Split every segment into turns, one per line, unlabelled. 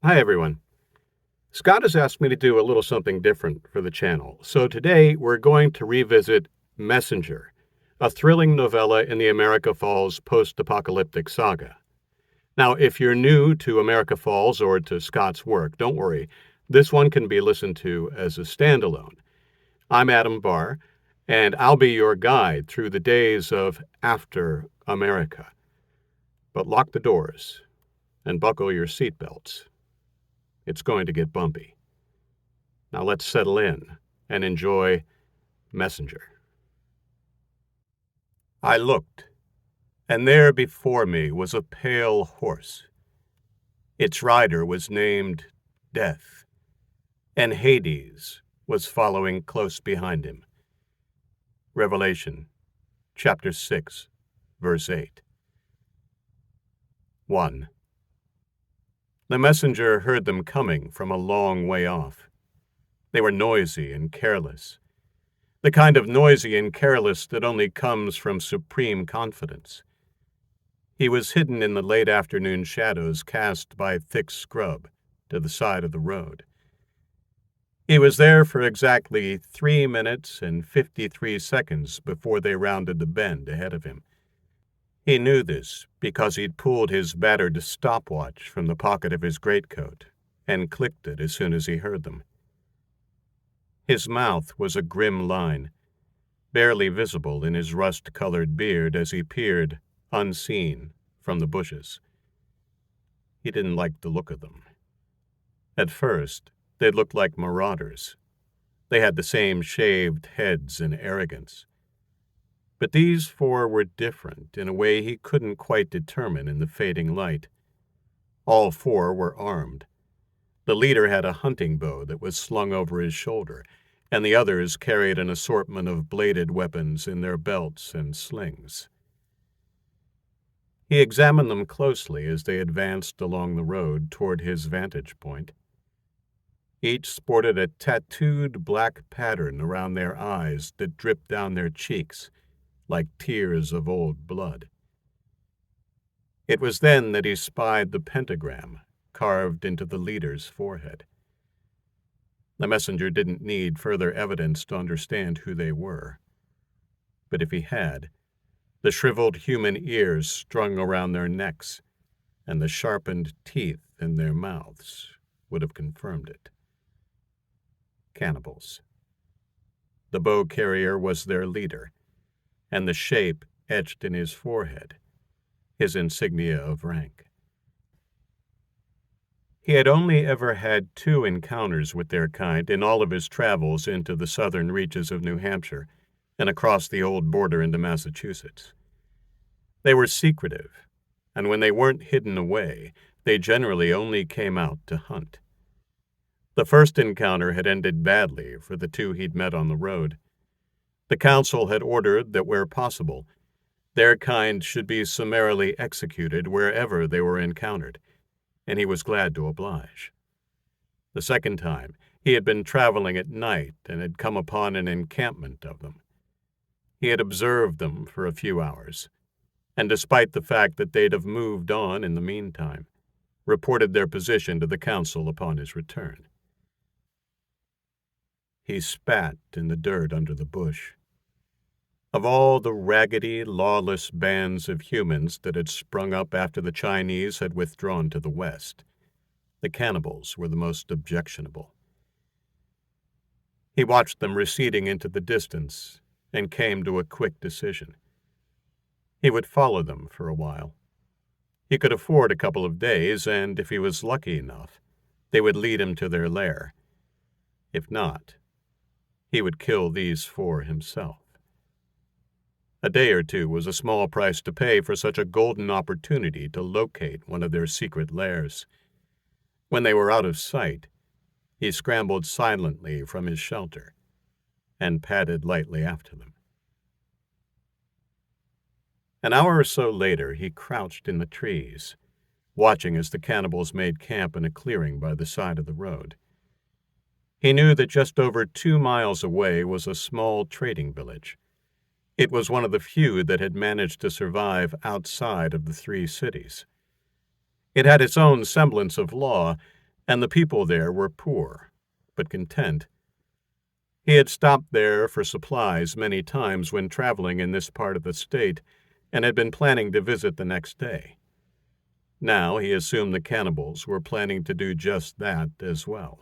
Hi, everyone. Scott has asked me to do a little something different for the channel. So today we're going to revisit Messenger, a thrilling novella in the America Falls post-apocalyptic saga. Now, if you're new to America Falls or to Scott's work, don't worry. This one can be listened to as a standalone. I'm Adam Barr, and I'll be your guide through the days of after America. But lock the doors and buckle your seatbelts. It's going to get bumpy. Now let's settle in and enjoy Messenger. I looked, and there before me was a pale horse. Its rider was named Death, and Hades was following close behind him. Revelation, chapter 6, verse 8. 1. The messenger heard them coming from a long way off. They were noisy and careless, the kind of noisy and careless that only comes from supreme confidence. He was hidden in the late afternoon shadows cast by thick scrub to the side of the road. He was there for exactly 3 minutes and 53 seconds before they rounded the bend ahead of him. He knew this because he'd pulled his battered stopwatch from the pocket of his greatcoat and clicked it as soon as he heard them. His mouth was a grim line, barely visible in his rust-colored beard as he peered, unseen, from the bushes. He didn't like the look of them. At first, they looked like marauders. They had the same shaved heads and arrogance. But these four were different in a way he couldn't quite determine in the fading light. All four were armed. The leader had a hunting bow that was slung over his shoulder, and the others carried an assortment of bladed weapons in their belts and slings. He examined them closely as they advanced along the road toward his vantage point. Each sported a tattooed black pattern around their eyes that dripped down their cheeks like tears of old blood. It was then that he spied the pentagram carved into the leader's forehead. The messenger didn't need further evidence to understand who they were. But if he had, the shriveled human ears strung around their necks and the sharpened teeth in their mouths would have confirmed it. Cannibals. The bow carrier was their leader, and the shape etched in his forehead, his insignia of rank. He had only ever had 2 encounters with their kind in all of his travels into the southern reaches of New Hampshire and across the old border into Massachusetts. They were secretive, and when they weren't hidden away, they generally only came out to hunt. The first encounter had ended badly for the 2 he'd met on the road. The council had ordered that where possible, their kind should be summarily executed wherever they were encountered, and he was glad to oblige. The second time, he had been traveling at night and had come upon an encampment of them. He had observed them for a few hours, and despite the fact that they'd have moved on in the meantime, reported their position to the council upon his return. He spat in the dirt under the bush. Of all the raggedy, lawless bands of humans that had sprung up after the Chinese had withdrawn to the west, the cannibals were the most objectionable. He watched them receding into the distance and came to a quick decision. He would follow them for a while. He could afford a couple of days, and if he was lucky enough, they would lead him to their lair. If not, he would kill these 4 himself. A day or 2 was a small price to pay for such a golden opportunity to locate one of their secret lairs. When they were out of sight, he scrambled silently from his shelter and padded lightly after them. An hour or so later, he crouched in the trees, watching as the cannibals made camp in a clearing by the side of the road. He knew that just over 2 miles away was a small trading village. It was one of the few that had managed to survive outside of the 3 cities. It had its own semblance of law, and the people there were poor, but content. He had stopped there for supplies many times when traveling in this part of the state, and had been planning to visit the next day. Now he assumed the cannibals were planning to do just that as well.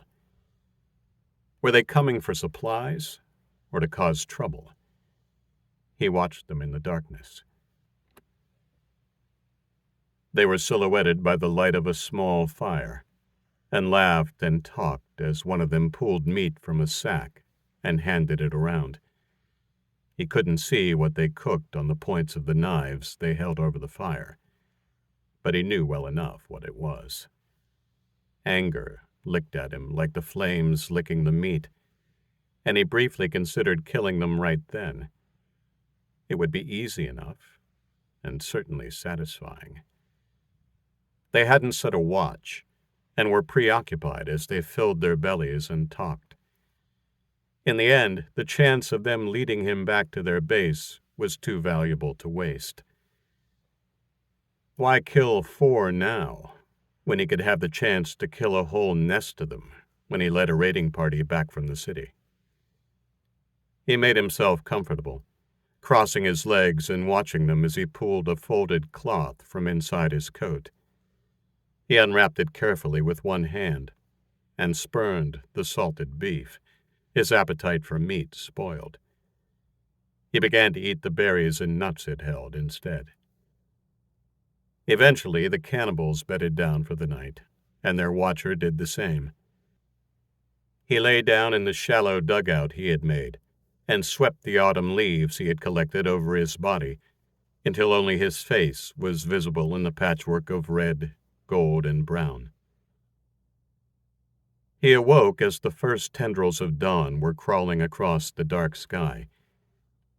Were they coming for supplies or to cause trouble? He watched them in the darkness. They were silhouetted by the light of a small fire, and laughed and talked as one of them pulled meat from a sack and handed it around. He couldn't see what they cooked on the points of the knives they held over the fire, but he knew well enough what it was. Anger licked at him like the flames licking the meat, and he briefly considered killing them right then. It would be easy enough, and certainly satisfying. They hadn't set a watch, and were preoccupied as they filled their bellies and talked. In the end, the chance of them leading him back to their base was too valuable to waste. Why kill 4 now, when he could have the chance to kill a whole nest of them when he led a raiding party back from the city? He made himself comfortable, crossing his legs and watching them as he pulled a folded cloth from inside his coat. He unwrapped it carefully with one hand and spurned the salted beef, his appetite for meat spoiled. He began to eat the berries and nuts it held instead. Eventually, the cannibals bedded down for the night, and their watcher did the same. He lay down in the shallow dugout he had made and swept the autumn leaves he had collected over his body until only his face was visible in the patchwork of red, gold, and brown. He awoke as the first tendrils of dawn were crawling across the dark sky.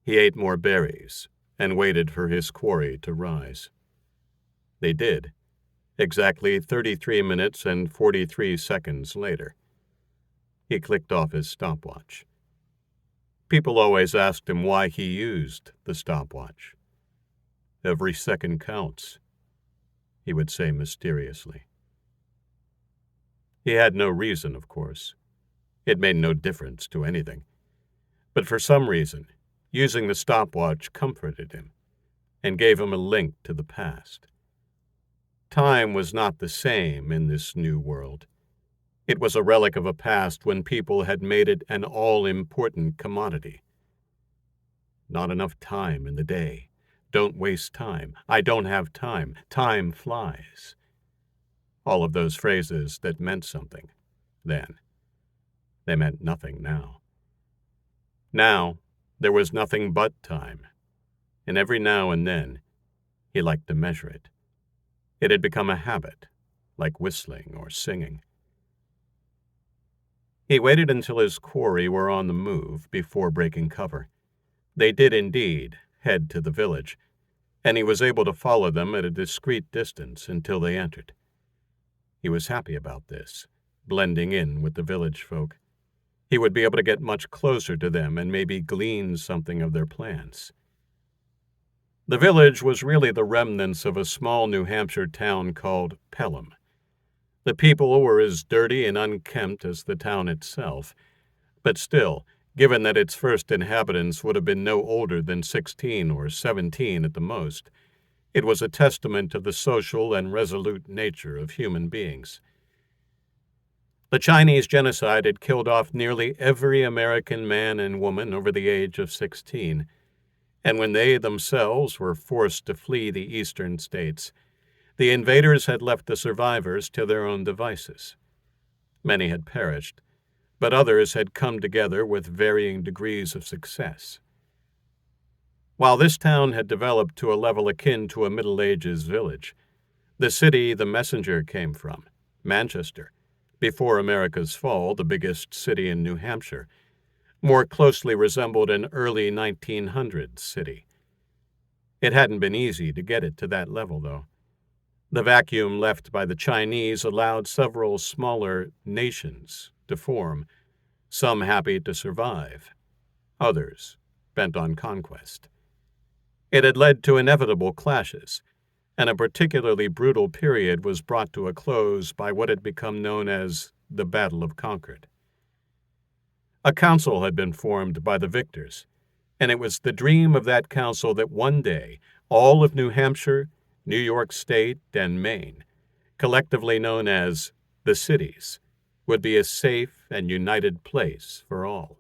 He ate more berries and waited for his quarry to rise. They did, exactly 33 minutes and 43 seconds later. He clicked off his stopwatch. People always asked him why he used the stopwatch. "Every second counts," he would say mysteriously. He had no reason, of course. It made no difference to anything. But for some reason, using the stopwatch comforted him and gave him a link to the past. Time was not the same in this new world. It was a relic of a past when people had made it an all-important commodity. Not enough time in the day. Don't waste time. I don't have time. Time flies. All of those phrases that meant something then. They meant nothing now. Now, there was nothing but time, and every now and then, he liked to measure it. It had become a habit, like whistling or singing. He waited until his quarry were on the move before breaking cover. They did indeed head to the village, and he was able to follow them at a discreet distance until they entered. He was happy about this, blending in with the village folk. He would be able to get much closer to them and maybe glean something of their plans. The village was really the remnants of a small New Hampshire town called Pelham. The people were as dirty and unkempt as the town itself, but still, given that its first inhabitants would have been no older than 16 or 17 at the most, it was a testament to the social and resolute nature of human beings. The Chinese genocide had killed off nearly every American man and woman over the age of 16, and when they themselves were forced to flee the eastern states, the invaders had left the survivors to their own devices. Many had perished, but others had come together with varying degrees of success. While this town had developed to a level akin to a Middle Ages village, the city the messenger came from, Manchester, before America's fall, the biggest city in New Hampshire, more closely resembled an early 1900s city. It hadn't been easy to get it to that level, though. The vacuum left by the Chinese allowed several smaller nations to form, some happy to survive, others bent on conquest. It had led to inevitable clashes, and a particularly brutal period was brought to a close by what had become known as the Battle of Concord. A council had been formed by the victors, and it was the dream of that council that one day all of New Hampshire, New York State, and Maine, collectively known as the cities, would be a safe and united place for all.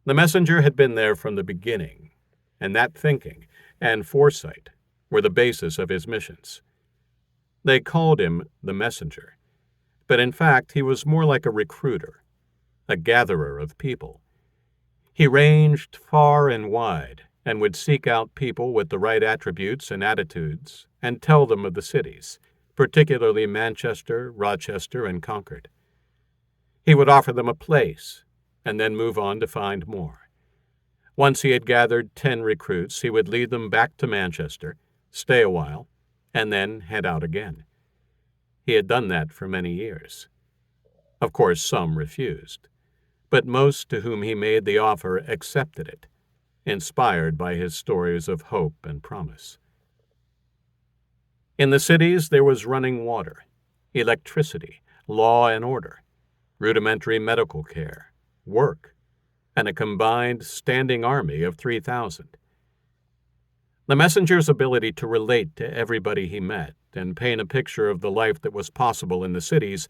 The messenger had been there from the beginning, and that thinking and foresight were the basis of his missions. They called him the messenger, but in fact he was more like a recruiter, a gatherer of people. He ranged far and wide and would seek out people with the right attributes and attitudes and tell them of the cities, particularly Manchester, Rochester, and Concord. He would offer them a place and then move on to find more. Once he had gathered 10 recruits, he would lead them back to Manchester, stay a while, and then head out again. He had done that for many years. Of course, some refused, but most to whom he made the offer accepted it, inspired by his stories of hope and promise. In the cities there was running water, electricity, law and order, rudimentary medical care, work, and a combined standing army of 3,000. The messenger's ability to relate to everybody he met and paint a picture of the life that was possible in the cities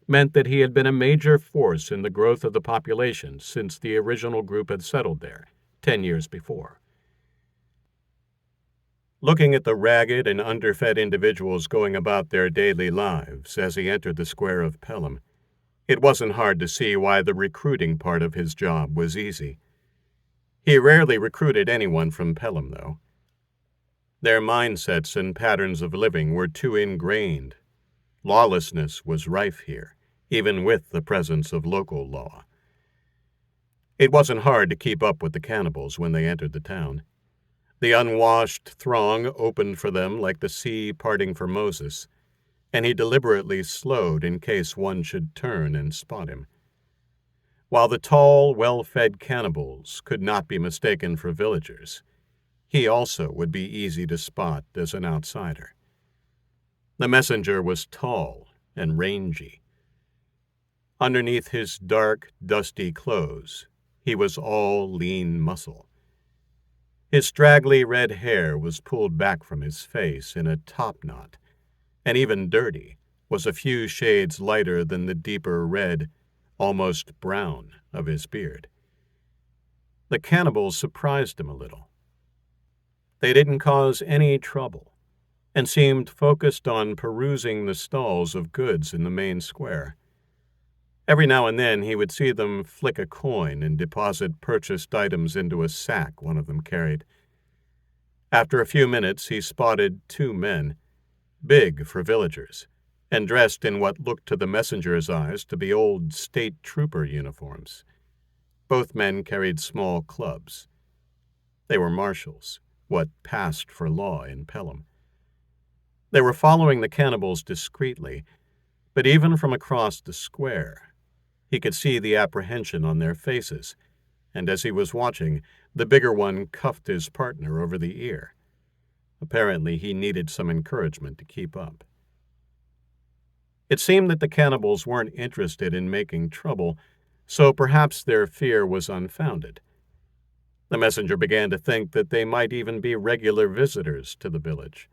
meant that he had been a major force in the growth of the population since the original group had settled there 10 years before. Looking at the ragged and underfed individuals going about their daily lives as he entered the square of Pelham, it wasn't hard to see why the recruiting part of his job was easy. He rarely recruited anyone from Pelham, though. Their mindsets and patterns of living were too ingrained. Lawlessness was rife here, even with the presence of local law. It wasn't hard to keep up with the cannibals when they entered the town. The unwashed throng opened for them like the sea parting for Moses, and he deliberately slowed in case one should turn and spot him. While the tall, well-fed cannibals could not be mistaken for villagers, he also would be easy to spot as an outsider. The messenger was tall and rangy. Underneath his dark, dusty clothes, he was all lean muscle. His straggly red hair was pulled back from his face in a top knot, and even dirty, was a few shades lighter than the deeper red, almost brown, of his beard. The cannibals surprised him a little. They didn't cause any trouble, and seemed focused on perusing the stalls of goods in the main square. Every now and then he would see them flick a coin and deposit purchased items into a sack one of them carried. After a few minutes he spotted 2 men, big for villagers, and dressed in what looked to the messenger's eyes to be old state trooper uniforms. Both men carried small clubs. They were marshals, what passed for law in Pelham. They were following the cannibals discreetly, but even from across the square, he could see the apprehension on their faces, and as he was watching, the bigger one cuffed his partner over the ear. Apparently, he needed some encouragement to keep up. It seemed that the cannibals weren't interested in making trouble, so perhaps their fear was unfounded. The messenger began to think that they might even be regular visitors to the village.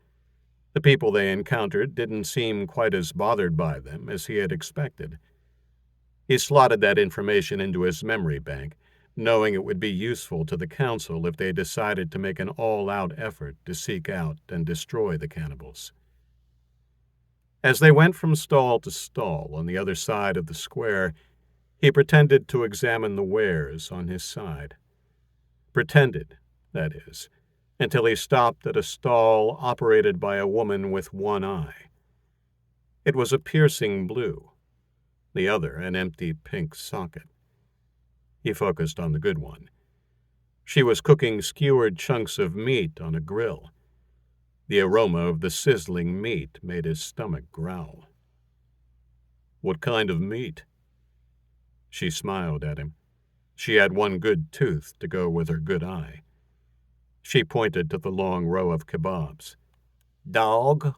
The people they encountered didn't seem quite as bothered by them as he had expected. He slotted that information into his memory bank, knowing it would be useful to the council if they decided to make an all-out effort to seek out and destroy the cannibals. As they went from stall to stall on the other side of the square, he pretended to examine the wares on his side. Pretended, that is, until he stopped at a stall operated by a woman with one eye. It was a piercing blue, the other an empty pink socket. He focused on the good one. She was cooking skewered chunks of meat on a grill. The aroma of the sizzling meat made his stomach growl. "What kind of meat?" She smiled at him. She had one good tooth to go with her good eye. She pointed to the long row of kebabs. Dog.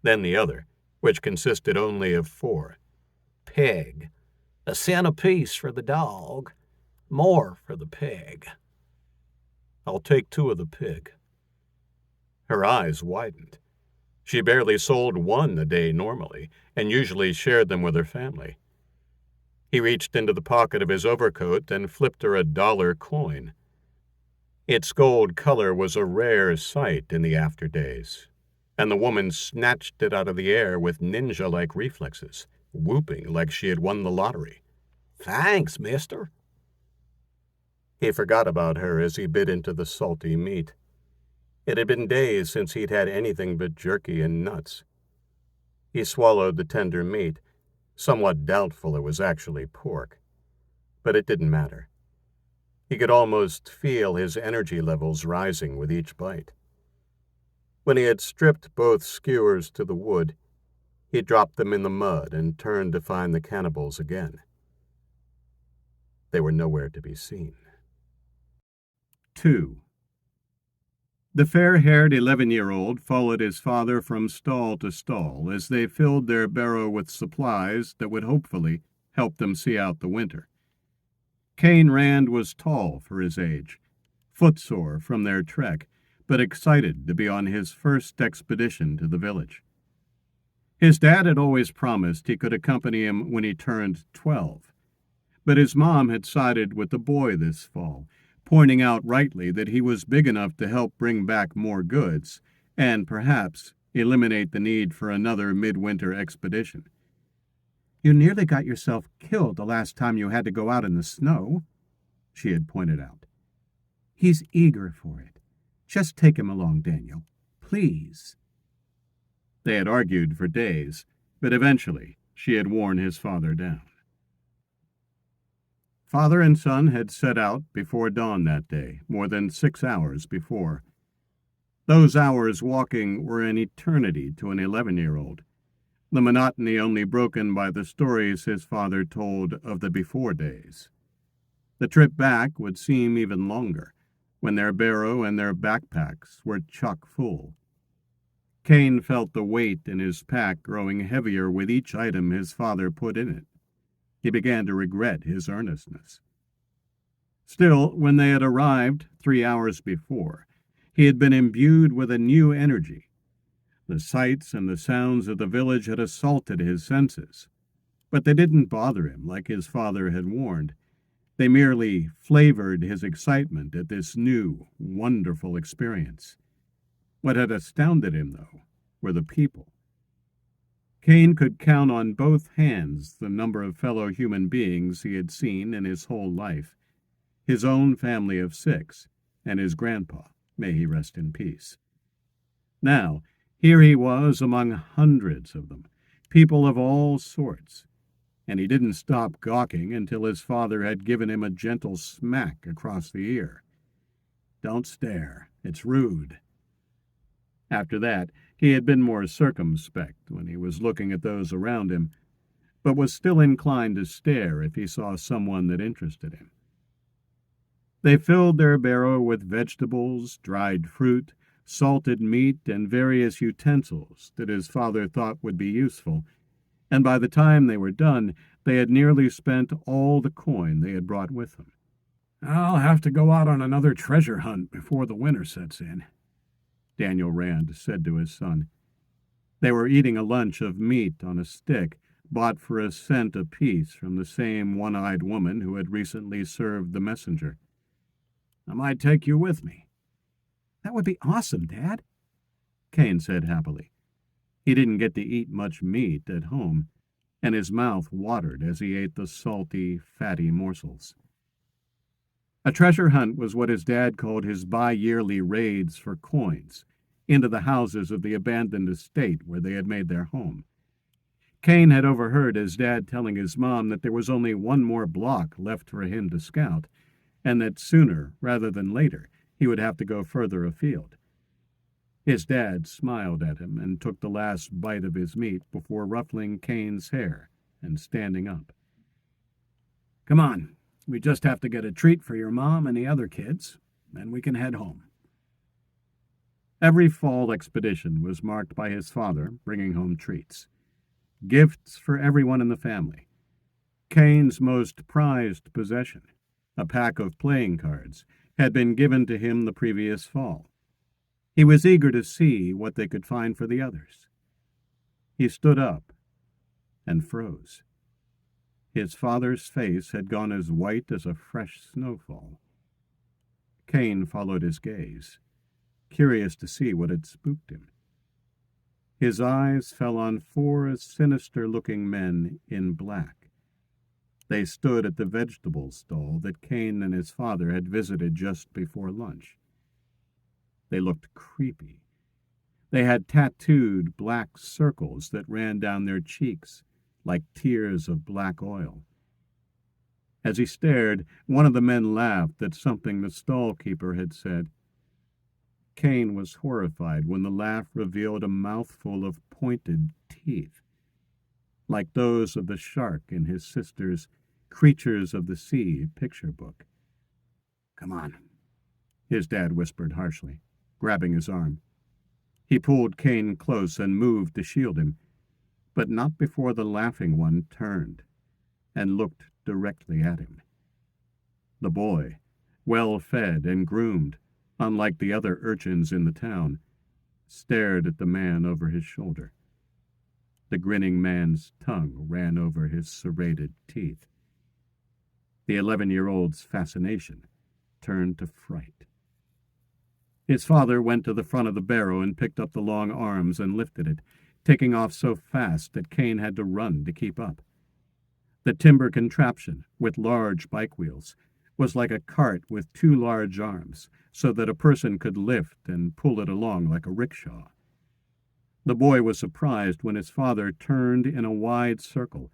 Then the other, which consisted only of 4. Pig. A cent apiece for the dog, more for the pig. I'll take 2 of the pig. Her eyes widened. She barely sold 1 a day normally, and usually shared them with her family. He reached into the pocket of his overcoat and flipped her a $1 coin. Its gold color was a rare sight in the after days, and the woman snatched it out of the air with ninja-like reflexes, whooping like she had won the lottery. "Thanks, mister." He forgot about her as he bit into the salty meat. It had been days since he'd had anything but jerky and nuts. He swallowed the tender meat, somewhat doubtful it was actually pork. But it didn't matter. He could almost feel his energy levels rising with each bite. When he had stripped both skewers to the wood, he dropped them in the mud and turned to find the cannibals again. They were nowhere to be seen. 2. The fair-haired 11-year-old followed his father from stall to stall as they filled their barrow with supplies that would hopefully help them see out the winter. Cain Rand was tall for his age, footsore from their trek, but excited to be on his first expedition to the village. His dad had always promised he could accompany him when he turned 12, but his mom had sided with the boy this fall, pointing out rightly that he was big enough to help bring back more goods and perhaps eliminate the need for another midwinter expedition. "You nearly got yourself killed the last time you had to go out in the snow," she had pointed out. "He's eager for it. Just take him along, Daniel. Please." They had argued for days, but eventually she had worn his father down. Father and son had set out before dawn that day, more than 6 hours before. Those hours walking were an eternity to an 11-year-old, the monotony only broken by the stories his father told of the before days. The trip back would seem even longer, when their barrow and their backpacks were chock full. Cain felt the weight in his pack growing heavier with each item his father put in it. He began to regret his earnestness. Still, when they had arrived 3 hours before, he had been imbued with a new energy. The sights and the sounds of the village had assaulted his senses, but they didn't bother him like his father had warned. They merely flavored his excitement at this new, wonderful experience. What had astounded him, though, were the people. Cain could count on both hands the number of fellow human beings he had seen in his whole life, his own family of 6, and his grandpa, may he rest in peace. Now, here he was among hundreds of them, people of all sorts, and he didn't stop gawking until his father had given him a gentle smack across the ear. "Don't stare, it's rude." After that, he had been more circumspect when he was looking at those around him, but was still inclined to stare if he saw someone that interested him. They filled their barrow with vegetables, dried fruit, salted meat, and various utensils that his father thought would be useful, and by the time they were done, they had nearly spent all the coin they had brought with them. "I'll have to go out on another treasure hunt before the winter sets in," Daniel Rand said to his son. They were eating a lunch of meat on a stick, bought for a cent apiece from the same one-eyed woman who had recently served the messenger. "I might take you with me." "That would be awesome, Dad," Cain said happily. He didn't get to eat much meat at home, and his mouth watered as he ate the salty, fatty morsels. A treasure hunt was what his dad called his bi-yearly raids for coins into the houses of the abandoned estate where they had made their home. Cain had overheard his dad telling his mom that there was only one more block left for him to scout, and that sooner rather than later he would have to go further afield. His dad smiled at him and took the last bite of his meat before ruffling Cain's hair and standing up. "Come on. We just have to get a treat for your mom and the other kids, and we can head home."
Every fall expedition was marked by his father bringing home treats, gifts for everyone in the family. Kane's most prized possession, a pack of playing cards, had been given to him the previous fall. He was eager to see what they could find for the others. He stood up and froze. His father's face had gone as white as a fresh snowfall. Kane followed his gaze, curious to see what had spooked him. His eyes fell on four sinister-looking men in black. They stood at the vegetable stall that Kane and his father had visited just before lunch. They looked creepy. They had tattooed black circles that ran down their cheeks like tears of black oil. As he stared, one of the men laughed at something the stall-keeper had said. Kane was horrified when the laugh revealed a mouthful of pointed teeth, like those of the shark in his sister's Creatures of the Sea picture book. "Come on," his dad whispered harshly, grabbing his arm. He pulled Kane close and moved to shield him, but not before the laughing one turned and looked directly at him. The boy, well-fed and groomed, unlike the other urchins in the town, stared at the man over his shoulder. The grinning man's tongue ran over his serrated teeth. The 11-year-old's fascination turned to fright. His father went to the front of the barrow and picked up the long arms and lifted it, taking off so fast that Kane had to run to keep up. The timber contraption, with large bike wheels, was like a cart with two large arms, so that a person could lift and pull it along like a rickshaw. The boy was surprised when his father turned in a wide circle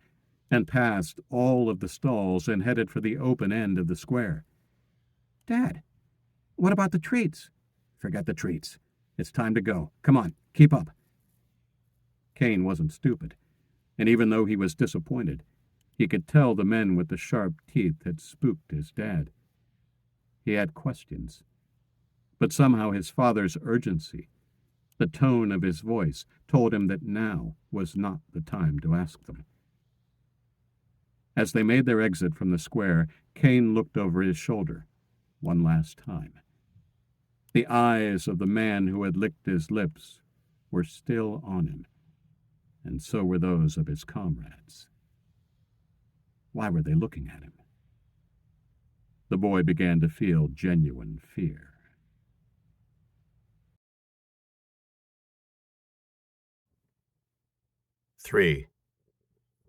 and passed all of the stalls and headed for the open end of the square. "Dad, what about the treats?" "Forget the treats. It's time to go. Come on, keep up." Kane wasn't stupid, and even though he was disappointed, he could tell the men with the sharp teeth had spooked his dad. He had questions, but somehow his father's urgency, the tone of his voice, told him that now was not the time to ask them. As they made their exit from the square, Kane looked over his shoulder one last time. The eyes of the man who had licked his lips were still on him, and so were those of his comrades. Why were they looking at him? The boy began to feel genuine fear.
"3.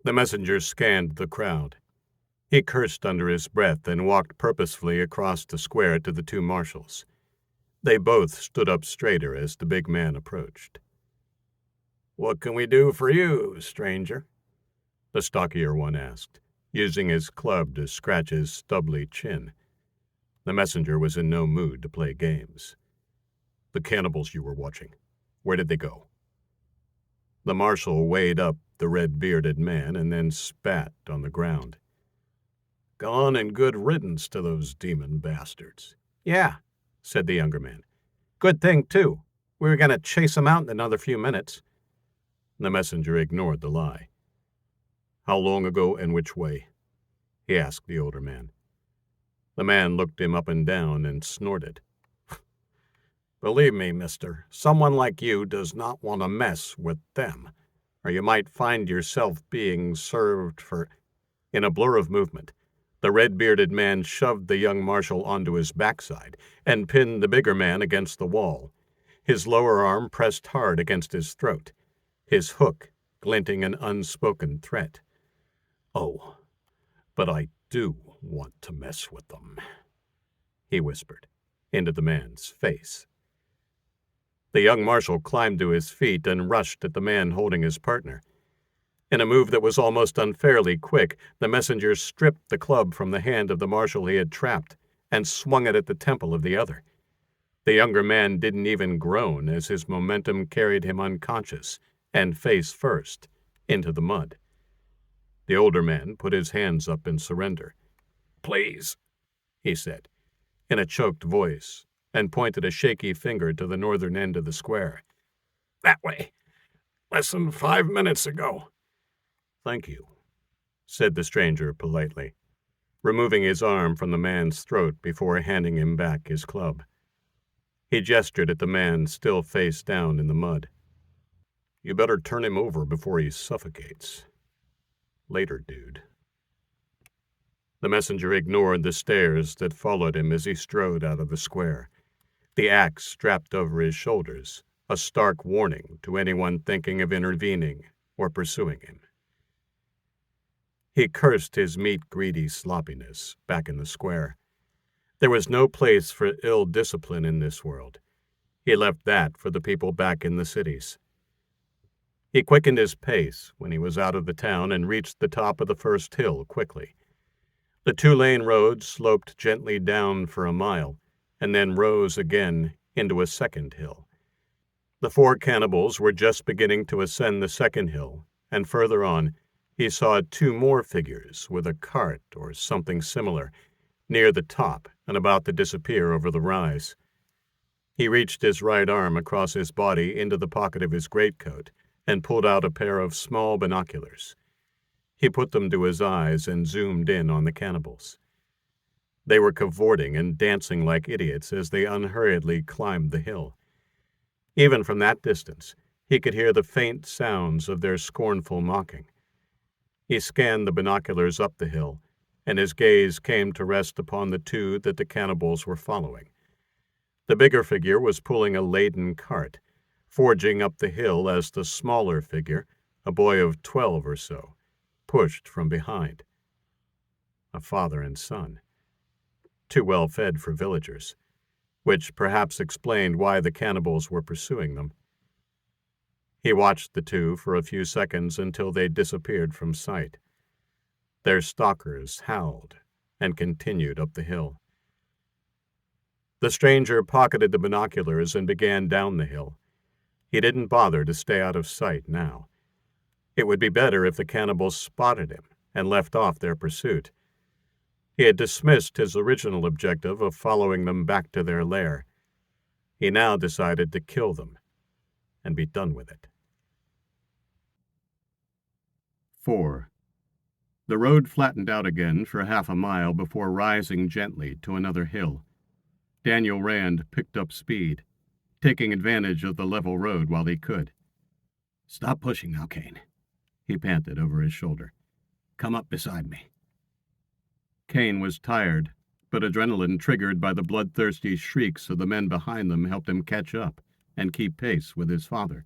The messenger scanned the crowd. He cursed under his breath and walked purposefully across the square to the two marshals. They both stood up straighter as the big man approached. "What can we do for you, stranger?" the stockier one asked, using his club to scratch his stubbly chin. The messenger was in no mood to play games. "The cannibals you were watching, where did they go?" The marshal weighed up the red-bearded man and then spat on the ground. "Gone and good riddance to those demon bastards." "Yeah," said the younger man. "Good thing, too. We were going to chase 'em out in another few minutes." The messenger ignored the lie. "How long ago and which way?" he asked the older man. The man looked him up and down and snorted. "Believe me, mister, someone like you does not want to mess with them, or you might find yourself being served for—" In a blur of movement, the red-bearded man shoved the young marshal onto his backside and pinned the bigger man against the wall. His lower arm pressed hard against his throat, his hook glinting an unspoken threat. "Oh, but I do want to mess with them," he whispered into the man's face. The young marshal climbed to his feet and rushed at the man holding his partner. In a move that was almost unfairly quick, the messenger stripped the club from the hand of the marshal he had trapped and swung it at the temple of the other. The younger man didn't even groan as his momentum carried him unconscious and face first into the mud. The older man put his hands up in surrender. "Please," he said, in a choked voice, and pointed a shaky finger to the northern end of the square. "That way. Less than 5 minutes ago." "Thank you," said the stranger politely, removing his arm from the man's throat before handing him back his club. He gestured at the man still face down in the mud. "You better turn him over before he suffocates. Later, dude." The messenger ignored the stares that followed him as he strode out of the square, the axe strapped over his shoulders, a stark warning to anyone thinking of intervening or pursuing him. He cursed his meat-greedy sloppiness back in the square. There was no place for ill discipline in this world. He left that for the people back in the cities. He quickened his pace when he was out of the town and reached the top of the first hill quickly. The 2-lane road sloped gently down for a mile and then rose again into a second hill. The 4 cannibals were just beginning to ascend the second hill, and further on, he saw 2 more figures with a cart or something similar near the top and about to disappear over the rise. He reached his right arm across his body into the pocket of his greatcoat and pulled out a pair of small binoculars. He put them to his eyes and zoomed in on the cannibals. They were cavorting and dancing like idiots as they unhurriedly climbed the hill. Even from that distance, he could hear the faint sounds of their scornful mocking. He scanned the binoculars up the hill, and his gaze came to rest upon the 2 that the cannibals were following. The bigger figure was pulling a laden cart, forging up the hill as the smaller figure, a boy of 12 or so, pushed from behind. A father and son. Too well fed for villagers, which perhaps explained why the cannibals were pursuing them. He watched the 2 for a few seconds until they disappeared from sight. Their stalkers howled and continued up the hill. The stranger pocketed the binoculars and began down the hill. He didn't bother to stay out of sight now. It would be better if the cannibals spotted him and left off their pursuit. He had dismissed his original objective of following them back to their lair. He now decided to kill them and be done with it.
4. The road flattened out again for half a mile before rising gently to another hill. Daniel Rand picked up speed, taking advantage of the level road while he could. "Stop pushing now, Kane," he panted over his shoulder. "Come up beside me." Kane was tired, but adrenaline triggered by the bloodthirsty shrieks of the men behind them helped him catch up and keep pace with his father.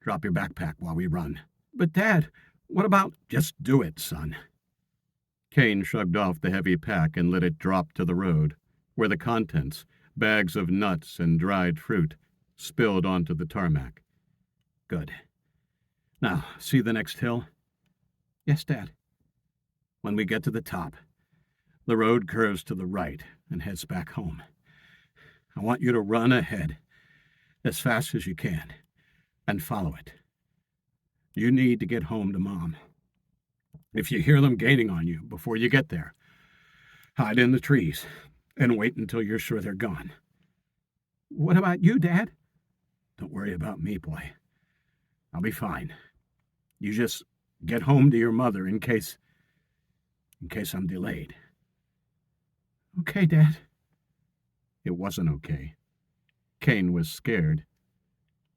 "Drop your backpack while we run." "But, Dad, what about—" "Just do it, son." Kane shrugged off the heavy pack and let it drop to the road, where the contents, bags of nuts and dried fruit, spilled onto the tarmac. "Good. Now, see the next hill?" "Yes, Dad." "When we get to the top, the road curves to the right and heads back home. I want you to run ahead, as fast as you can, and follow it. You need to get home to Mom. If you hear them gaining on you before you get there, hide in the trees and wait until you're sure they're gone." "What about you, Dad?" "Don't worry about me, boy. I'll be fine. You just get home to your mother in case I'm delayed." "Okay, Dad." It wasn't okay. Kane was scared.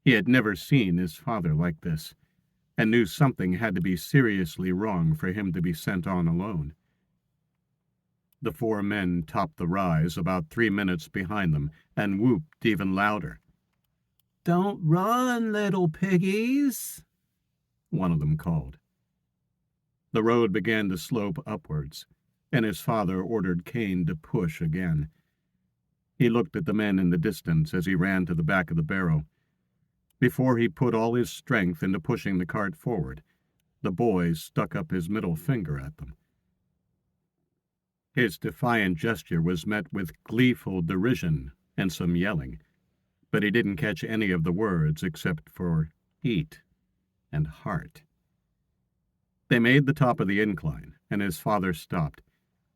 He had never seen his father like this, and knew something had to be seriously wrong for him to be sent on alone. The 4 men topped the rise about 3 minutes behind them and whooped even louder. "Don't run, little piggies," one of them called. The road began to slope upwards, and his father ordered Kane to push again. He looked at the men in the distance as he ran to the back of the barrow. Before he put all his strength into pushing the cart forward, the boy stuck up his middle finger at them. His defiant gesture was met with gleeful derision and some yelling, but he didn't catch any of the words except for eat and heart. They made the top of the incline, and his father stopped,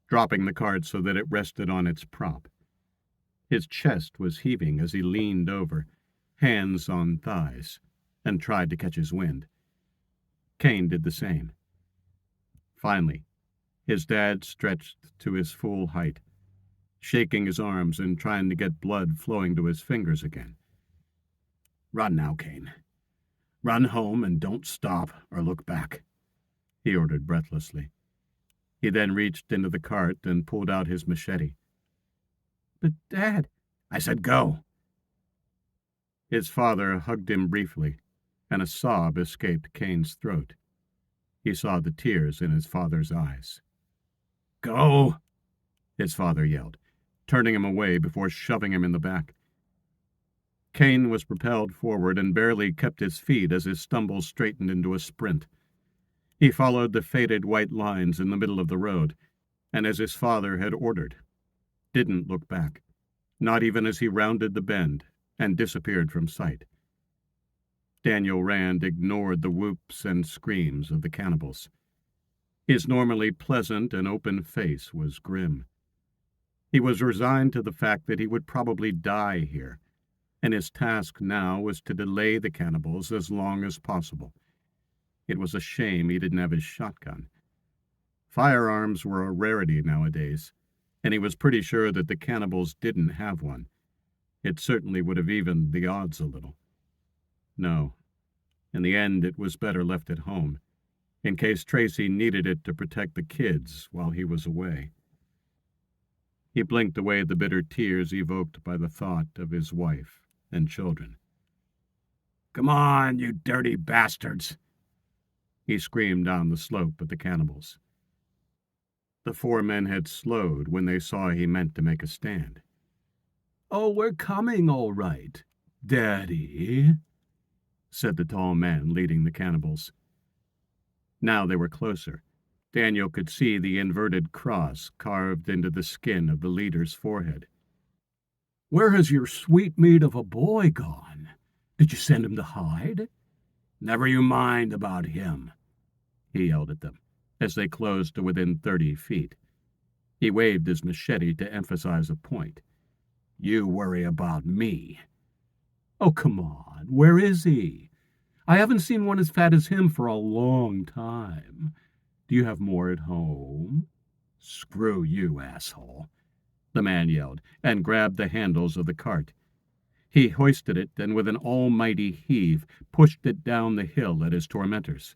dropping the cart so that it rested on its prop. His chest was heaving as he leaned over, hands on thighs, and tried to catch his wind. Cain did the same. Finally, his dad stretched to his full height, shaking his arms and trying to get blood flowing to his fingers again. "Run now, Cain. Run home and don't stop or look back," he ordered breathlessly. He then reached into the cart and pulled out his machete. "But, Dad—" "I said go." His father hugged him briefly, and a sob escaped Cain's throat. He saw the tears in his father's eyes. "Go!" his father yelled, turning him away before shoving him in the back. Cain was propelled forward and barely kept his feet as his stumble straightened into a sprint. He followed the faded white lines in the middle of the road, and as his father had ordered, didn't look back, not even as he rounded the bend and disappeared from sight. Daniel Rand ignored the whoops and screams of the cannibals. His normally pleasant and open face was grim. He was resigned to the fact that he would probably die here, and his task now was to delay the cannibals as long as possible. It was a shame he didn't have his shotgun. Firearms were a rarity nowadays, and he was pretty sure that the cannibals didn't have one. It certainly would have evened the odds a little. No, in the end it was better left at home, in case Tracy needed it to protect the kids while he was away. He blinked away the bitter tears evoked by the thought of his wife and children. "Come on, you dirty bastards!" he screamed down the slope at the cannibals. The four men had slowed when they saw he meant to make a stand. "Oh, we're coming, all right, Daddy," said the tall man leading the cannibals. Now they were closer. Daniel could see the inverted cross carved into the skin of the leader's forehead. "Where has your sweetmeat of a boy gone? Did you send him to hide?" "Never you mind about him," he yelled at them as they closed to within 30 feet. He waved his machete to emphasize a point. "You worry about me." "Oh, come on, where is he? I haven't seen one as fat as him for a long time. Do you have more at home?" "Screw you, asshole," the man yelled, and grabbed the handles of the cart. He hoisted it and with an almighty heave pushed it down the hill at his tormentors.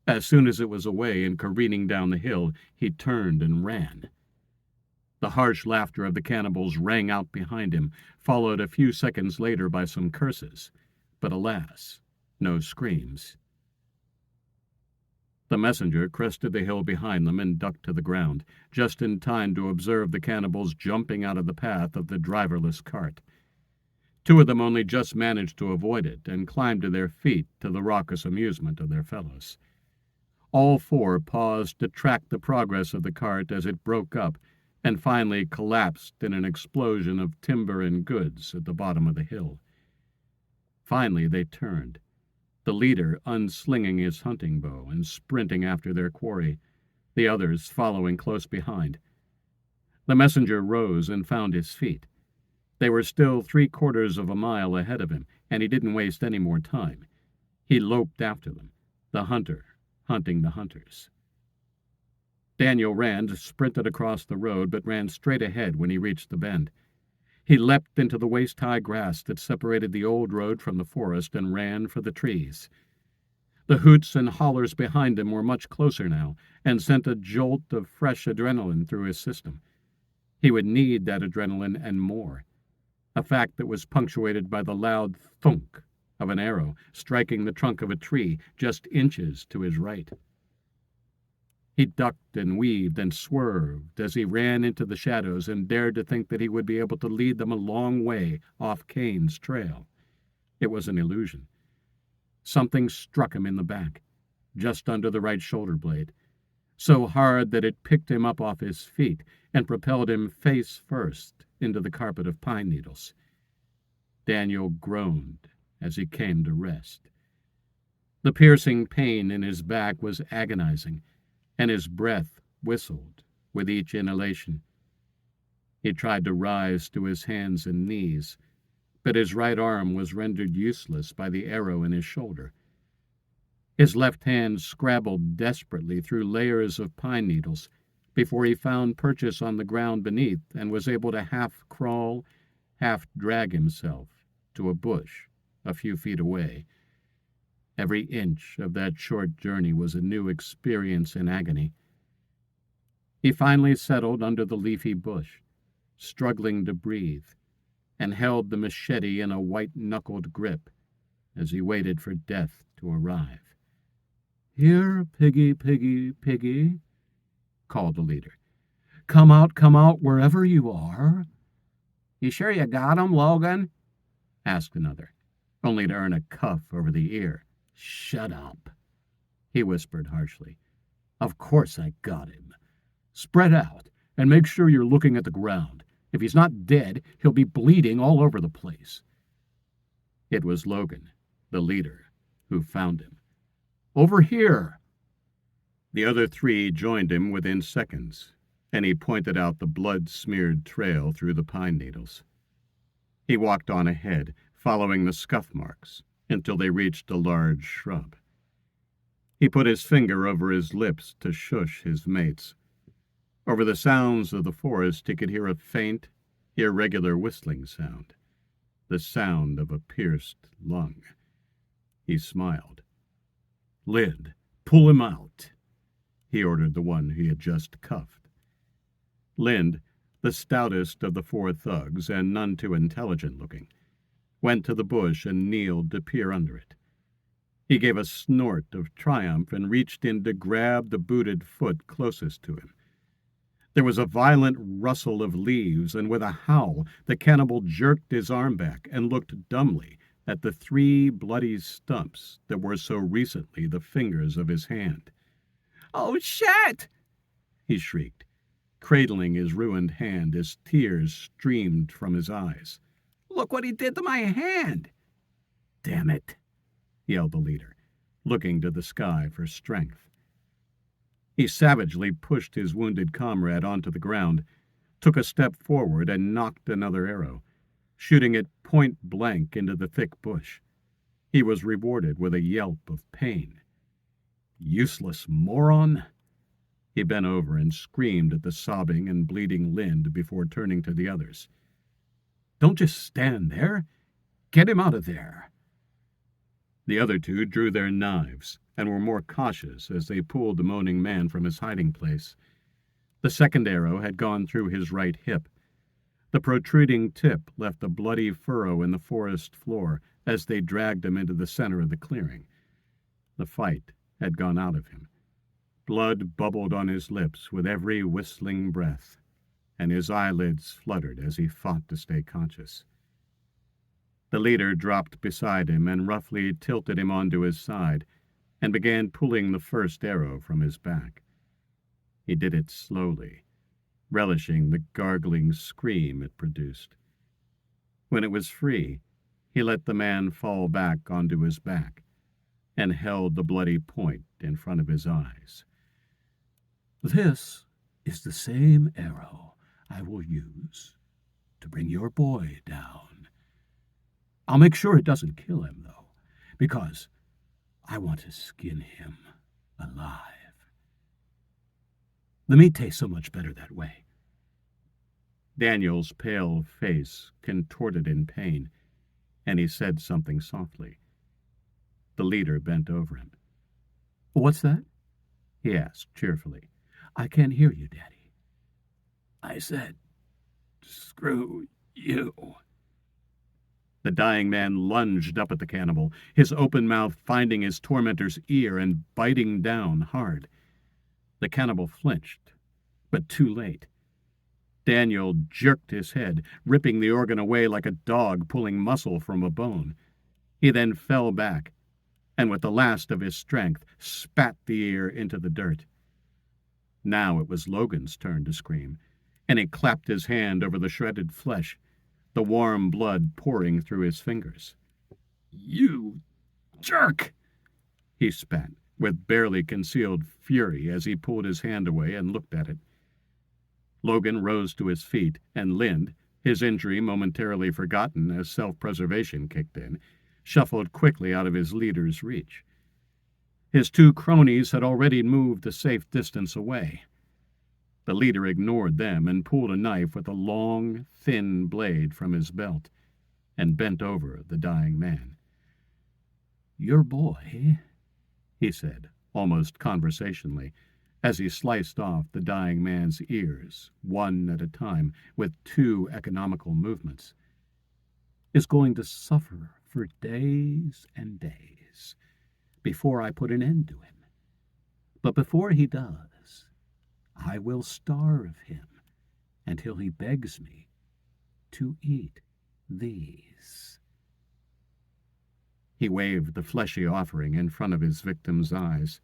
As soon as it was away and careening down the hill, he turned and ran. The harsh laughter of the cannibals rang out behind him, followed a few seconds later by some curses, but alas, no screams. The messenger crested the hill behind them and ducked to the ground, just in time to observe the cannibals jumping out of the path of the driverless cart. Two of them only just managed to avoid it and climbed to their feet to the raucous amusement of their fellows. All four paused to track the progress of the cart as it broke up and finally collapsed in an explosion of timber and goods at the bottom of the hill. Finally they turned, the leader unslinging his hunting bow and sprinting after their quarry, the others following close behind. The messenger rose and found his feet. They were still 3/4 of a mile ahead of him, and he didn't waste any more time. He loped after them, the hunter hunting the hunters. Daniel Rand sprinted across the road, but ran straight ahead when he reached the bend. He leapt into the waist-high grass that separated the old road from the forest and ran for the trees. The hoots and hollers behind him were much closer now and sent a jolt of fresh adrenaline through his system. He would need that adrenaline and more, a fact that was punctuated by the loud thunk of an arrow striking the trunk of a tree just inches to his right. He ducked and weaved and swerved as he ran into the shadows and dared to think that he would be able to lead them a long way off Cain's trail. It was an illusion. Something struck him in the back, just under the right shoulder blade, so hard that it picked him up off his feet and propelled him face first into the carpet of pine needles. Daniel groaned as he came to rest. The piercing pain in his back was agonizing, and his breath whistled with each inhalation. He tried to rise to his hands and knees, but his right arm was rendered useless by the arrow in his shoulder. His left hand scrabbled desperately through layers of pine needles before he found purchase on the ground beneath and was able to half crawl, half drag himself to a bush a few feet away. Every inch of that short journey was a new experience in agony. He finally settled under the leafy bush, struggling to breathe, and held the machete in a white-knuckled grip as he waited for death to arrive. "Here, piggy, piggy, piggy," called the leader. Come out, wherever you are." "You sure you got him, Logan?" asked another, only to earn a cuff over the ear. "Shut up," he whispered harshly. "Of course I got him. Spread out, and make sure you're looking at the ground. If he's not dead, he'll be bleeding all over the place." It was Logan, the leader, who found him. "Over here!" The other three joined him within seconds, and he pointed out the blood-smeared trail through the pine needles. He walked on ahead, following the scuff marks, until they reached a large shrub. He put his finger over his lips to shush his mates. Over the sounds of the forest, he could hear a faint, irregular whistling sound, the sound of a pierced lung. He smiled. "Lind, pull him out," he ordered the one he had just cuffed. Lind, the stoutest of the four thugs and none too intelligent-looking, went to the bush and kneeled to peer under it. He gave a snort of triumph and reached in to grab the booted foot closest to him. There was a violent rustle of leaves, and with a howl, the cannibal jerked his arm back and looked dumbly at the 3 bloody stumps that were so recently the fingers of his hand. "Oh, shit!" he shrieked, cradling his ruined hand as tears streamed from his eyes. "Look what he did to my hand!" "Damn it!" yelled the leader, looking to the sky for strength. He savagely pushed his wounded comrade onto the ground, took a step forward, and nocked another arrow, shooting it point blank into the thick bush. He was rewarded with a yelp of pain. "Useless moron!" He bent over and screamed at the sobbing and bleeding Lind before turning to the others. "Don't just stand there. Get him out of there." The other two drew their knives and were more cautious as they pulled the moaning man from his hiding place. The second arrow had gone through his right hip. The protruding tip left a bloody furrow in the forest floor as they dragged him into the center of the clearing. The fight had gone out of him. Blood bubbled on his lips with every whistling breath, and his eyelids fluttered as he fought to stay conscious. The leader dropped beside him and roughly tilted him onto his side and began pulling the first arrow from his back. He did it slowly, relishing the gargling scream it produced. When it was free, he let the man fall back onto his back and held the bloody point in front of his eyes. "This is the same arrow I will use to bring your boy down. I'll make sure it doesn't kill him, though, because I want to skin him alive. The meat tastes so much better that way." Daniel's pale face contorted in pain, and he said something softly. The leader bent over him. "What's that?" he asked cheerfully. "I can't hear you, Daddy." "I said, screw you." The dying man lunged up at the cannibal, his open mouth finding his tormentor's ear and biting down hard. The cannibal flinched, but too late. Daniel jerked his head, ripping the organ away like a dog pulling muscle from a bone. He then fell back, and with the last of his strength, spat the ear into the dirt. Now it was Logan's turn to scream, and he clapped his hand over the shredded flesh, the warm blood pouring through his fingers. "You jerk!" he spat, with barely concealed fury as he pulled his hand away and looked at it. Logan rose to his feet, and Lind, his injury momentarily forgotten as self-preservation kicked in, shuffled quickly out of his leader's reach. His two cronies had already moved a safe distance away. The leader ignored them and pulled a knife with a long, thin blade from his belt and bent over the dying man. "Your boy," he said, almost conversationally, as he sliced off the dying man's ears, one at a time, with two economical movements, "is going to suffer for days and days before I put an end to him. But before he does, I will starve him until he begs me to eat these." He waved the fleshy offering in front of his victim's eyes,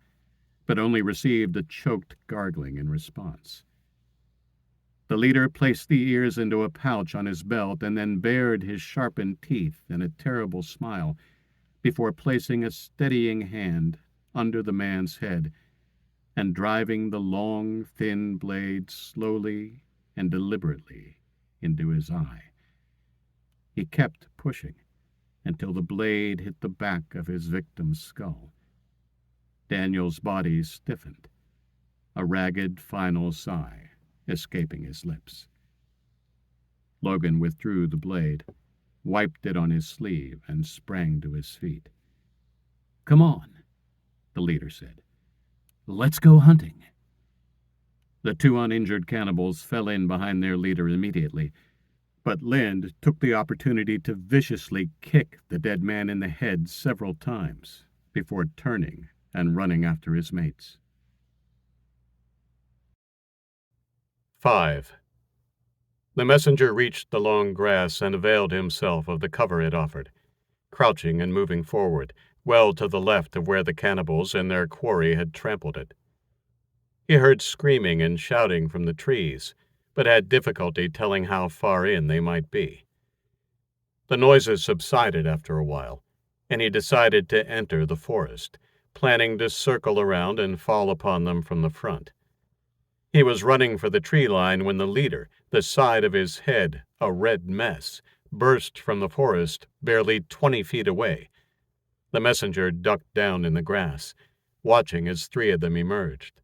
but only received a choked gargling in response. The leader placed the ears into a pouch on his belt and then bared his sharpened teeth in a terrible smile before placing a steadying hand under the man's head and driving the long, thin blade slowly and deliberately into his eye. He kept pushing until the blade hit the back of his victim's skull. Daniel's body stiffened, a ragged final sigh escaping his lips. Logan withdrew the blade, wiped it on his sleeve, and sprang to his feet. "Come on," the leader said. "Let's go hunting." The two uninjured cannibals fell in behind their leader immediately, but Lind took the opportunity to viciously kick the dead man in the head several times before turning and running after his mates.
5. The messenger reached the long grass and availed himself of the cover it offered, crouching and moving forward, well to the left of where the cannibals and their quarry had trampled it. He heard screaming and shouting from the trees, but had difficulty telling how far in they might be. The noises subsided after a while, and he decided to enter the forest, planning to circle around and fall upon them from the front. He was running for the tree line when the leader, the side of his head a red mess, burst from the forest barely 20 feet away. The messenger ducked down in the grass, watching as three of them emerged.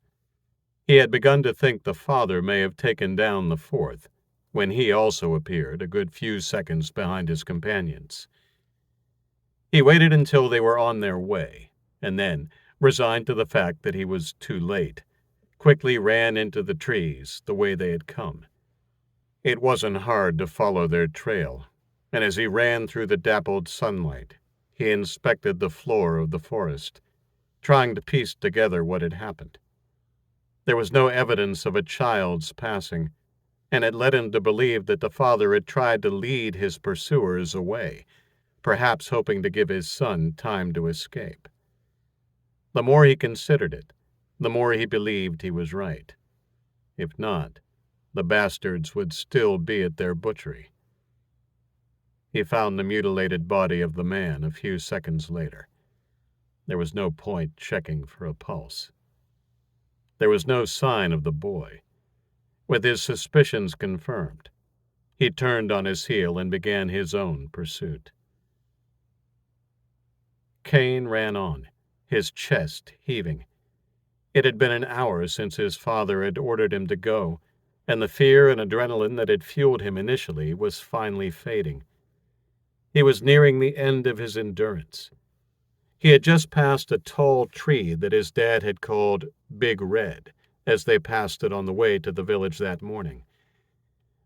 He had begun to think the father may have taken down the fourth, when he also appeared a good few seconds behind his companions. He waited until they were on their way, and then, resigned to the fact that he was too late, quickly ran into the trees the way they had come. It wasn't hard to follow their trail, and as he ran through the dappled sunlight, he inspected the floor of the forest, trying to piece together what had happened. There was no evidence of a child's passing, and it led him to believe that the father had tried to lead his pursuers away, perhaps hoping to give his son time to escape. The more he considered it, the more he believed he was right. If not, the bastards would still be at their butchery. He found the mutilated body of the man a few seconds later. There was no point checking for a pulse. There was no sign of the boy. With his suspicions confirmed, he turned on his heel and began his own pursuit. Cain ran on, his chest heaving. It had been an hour since his father had ordered him to go, and the fear and adrenaline that had fueled him initially was finally fading. He was nearing the end of his endurance. He had just passed a tall tree that his dad had called Big Red as they passed it on the way to the village that morning.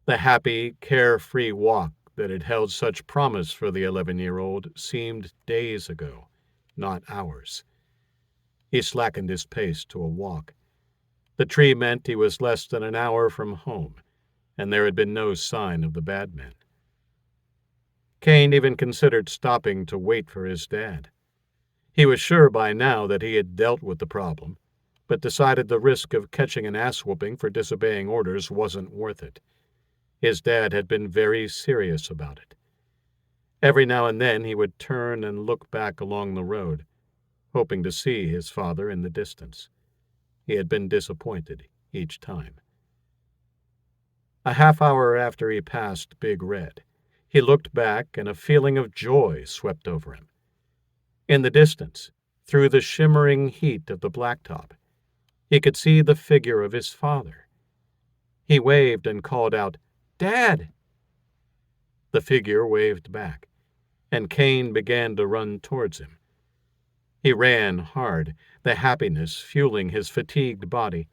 The happy, carefree walk that had held such promise for the 11-year-old seemed days ago, not hours. He slackened his pace to a walk. The tree meant he was less than an hour from home, and there had been no sign of the bad men. Cain even considered stopping to wait for his dad. He was sure by now that he had dealt with the problem, but decided the risk of catching an ass-whooping for disobeying orders wasn't worth it. His dad had been very serious about it. Every now and then he would turn and look back along the road, hoping to see his father in the distance. He had been disappointed each time. A half-hour after he passed Big Red, he looked back and a feeling of joy swept over him. In the distance, through the shimmering heat of the blacktop, he could see the figure of his father. He waved and called out, "Dad!" The figure waved back, and Kane began to run towards him. He ran hard, the happiness fueling his fatigued body.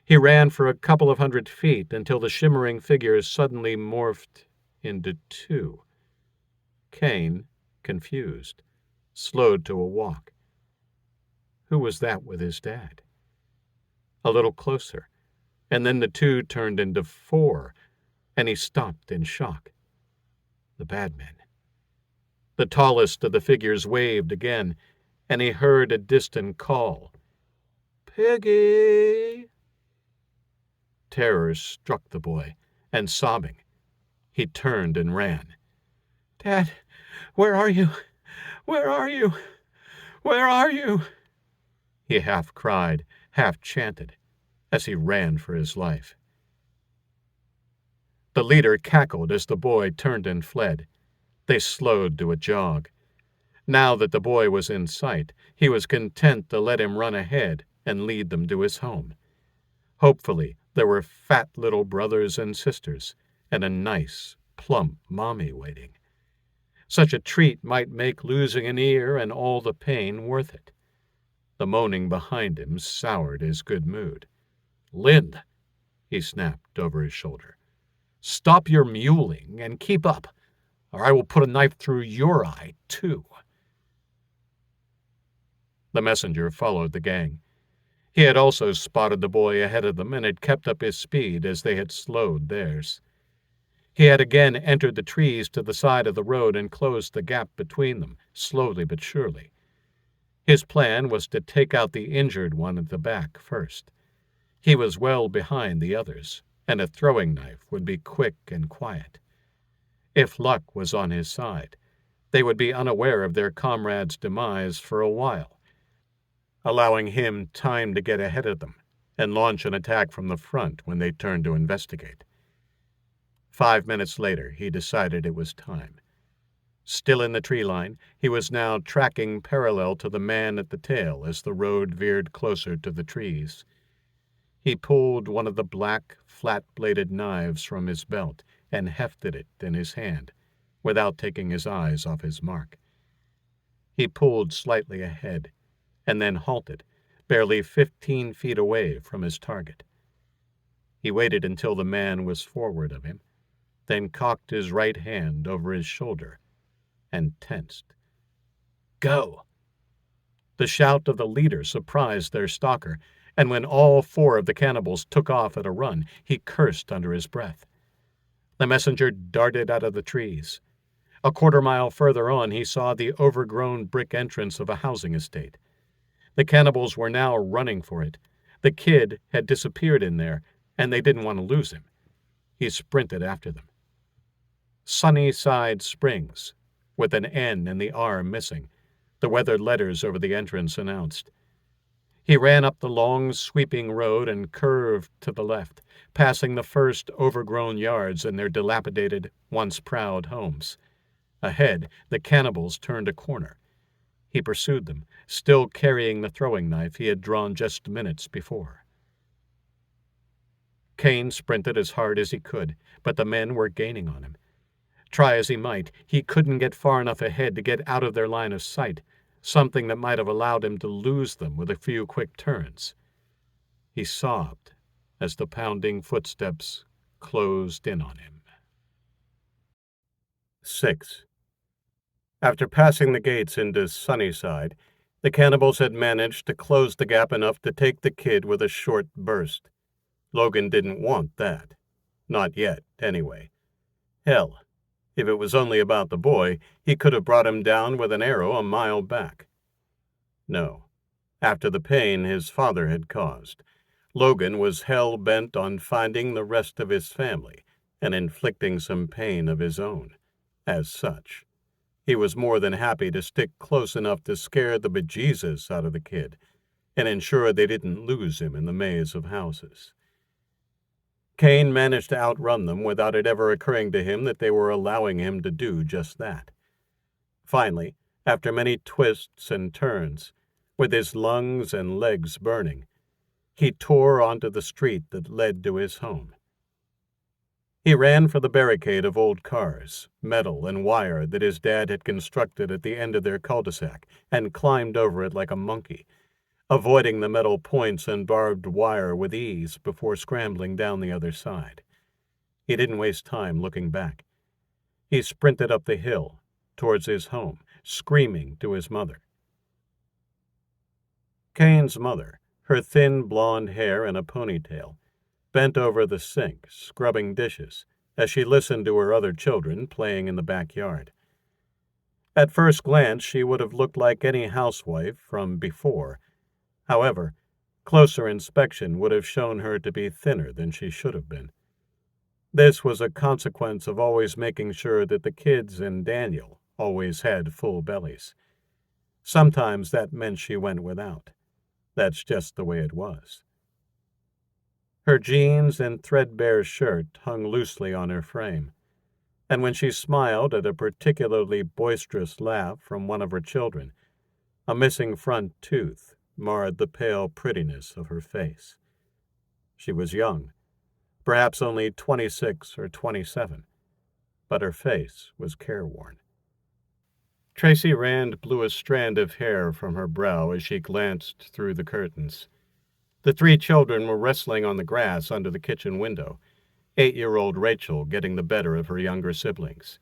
He ran for a couple of 100 feet until the shimmering figure suddenly morphed into two. Kane, confused, slowed to a walk. Who was that with his dad? A little closer, and then the two turned into four, and he stopped in shock. The bad men. The tallest of the figures waved again, and he heard a distant call. "Piggy!" Terror struck the boy, and sobbing, he turned and ran. "Dad, where are you? Where are you? Where are you?" he half cried, half chanted, as he ran for his life. The leader cackled as the boy turned and fled. They slowed to a jog. Now that the boy was in sight, he was content to let him run ahead and lead them to his home. Hopefully, there were fat little brothers and sisters, and a nice, plump mommy waiting. Such a treat might make losing an ear and all the pain worth it. The moaning behind him soured his good mood. "Lind," he snapped over his shoulder, "stop your mewling and keep up, or I will put a knife through your eye, too." The messenger followed the gang. He had also spotted the boy ahead of them and had kept up his speed as they had slowed theirs. He had again entered the trees to the side of the road and closed the gap between them, slowly but surely. His plan was to take out the injured one at the back first. He was well behind the others, and a throwing knife would be quick and quiet. If luck was on his side, they would be unaware of their comrade's demise for a while, allowing him time to get ahead of them and launch an attack from the front when they turned to investigate. 5 minutes later, he decided it was time. Still in the tree line, he was now tracking parallel to the man at the tail as the road veered closer to the trees. He pulled one of the black, flat-bladed knives from his belt and hefted it in his hand, without taking his eyes off his mark. He pulled slightly ahead, and then halted, barely 15 feet away from his target. He waited until the man was forward of him, then cocked his right hand over his shoulder and tensed. "Go!" The shout of the leader surprised their stalker, and when all four of the cannibals took off at a run, he cursed under his breath. The messenger darted out of the trees. A quarter-mile further on, he saw the overgrown brick entrance of a housing estate. The cannibals were now running for it. The kid had disappeared in there, and they didn't want to lose him. He sprinted after them. Sunnyside Springs, with an N and the R missing, the weathered letters over the entrance announced. He ran up the long, sweeping road and curved to the left, passing the first overgrown yards and their dilapidated, once proud homes. Ahead, the cannibals turned a corner. He pursued them, still carrying the throwing knife he had drawn just minutes before. Kane sprinted as hard as he could, but the men were gaining on him. Try as he might, he couldn't get far enough ahead to get out of their line of sight, something that might have allowed him to lose them with a few quick turns. He sobbed as the pounding footsteps closed in on him. 6. After passing the gates into Sunnyside, the cannibals had managed to close the gap enough to take the kid with a short burst. Logan didn't want that. Not yet, anyway. Hell, if it was only about the boy, he could have brought him down with an arrow a mile back. No. After the pain his father had caused, Logan was hell-bent on finding the rest of his family and inflicting some pain of his own. As such, he was more than happy to stick close enough to scare the bejesus out of the kid and ensure they didn't lose him in the maze of houses. Kane managed to outrun them without it ever occurring to him that they were allowing him to do just that. Finally, after many twists and turns, with his lungs and legs burning, he tore onto the street that led to his home. He ran for the barricade of old cars, metal and wire that his dad had constructed at the end of their cul-de-sac, and climbed over it like a monkey, avoiding the metal points and barbed wire with ease before scrambling down the other side. He didn't waste time looking back. He sprinted up the hill towards his home, screaming to his mother. Kane's mother, her thin blonde hair in a ponytail, bent over the sink, scrubbing dishes, as she listened to her other children playing in the backyard. At first glance, she would have looked like any housewife from before. However, closer inspection would have shown her to be thinner than she should have been. This was a consequence of always making sure that the kids and Daniel always had full bellies. Sometimes that meant she went without. That's just the way it was. Her jeans and threadbare shirt hung loosely on her frame, and when she smiled at a particularly boisterous laugh from one of her children, a missing front tooth marred the pale prettiness of her face. She was young, perhaps only 26 or 27, but her face was careworn. Tracy Rand blew a strand of hair from her brow as she glanced through the curtains. The three children were wrestling on the grass under the kitchen window, 8-year-old Rachel getting the better of her younger siblings.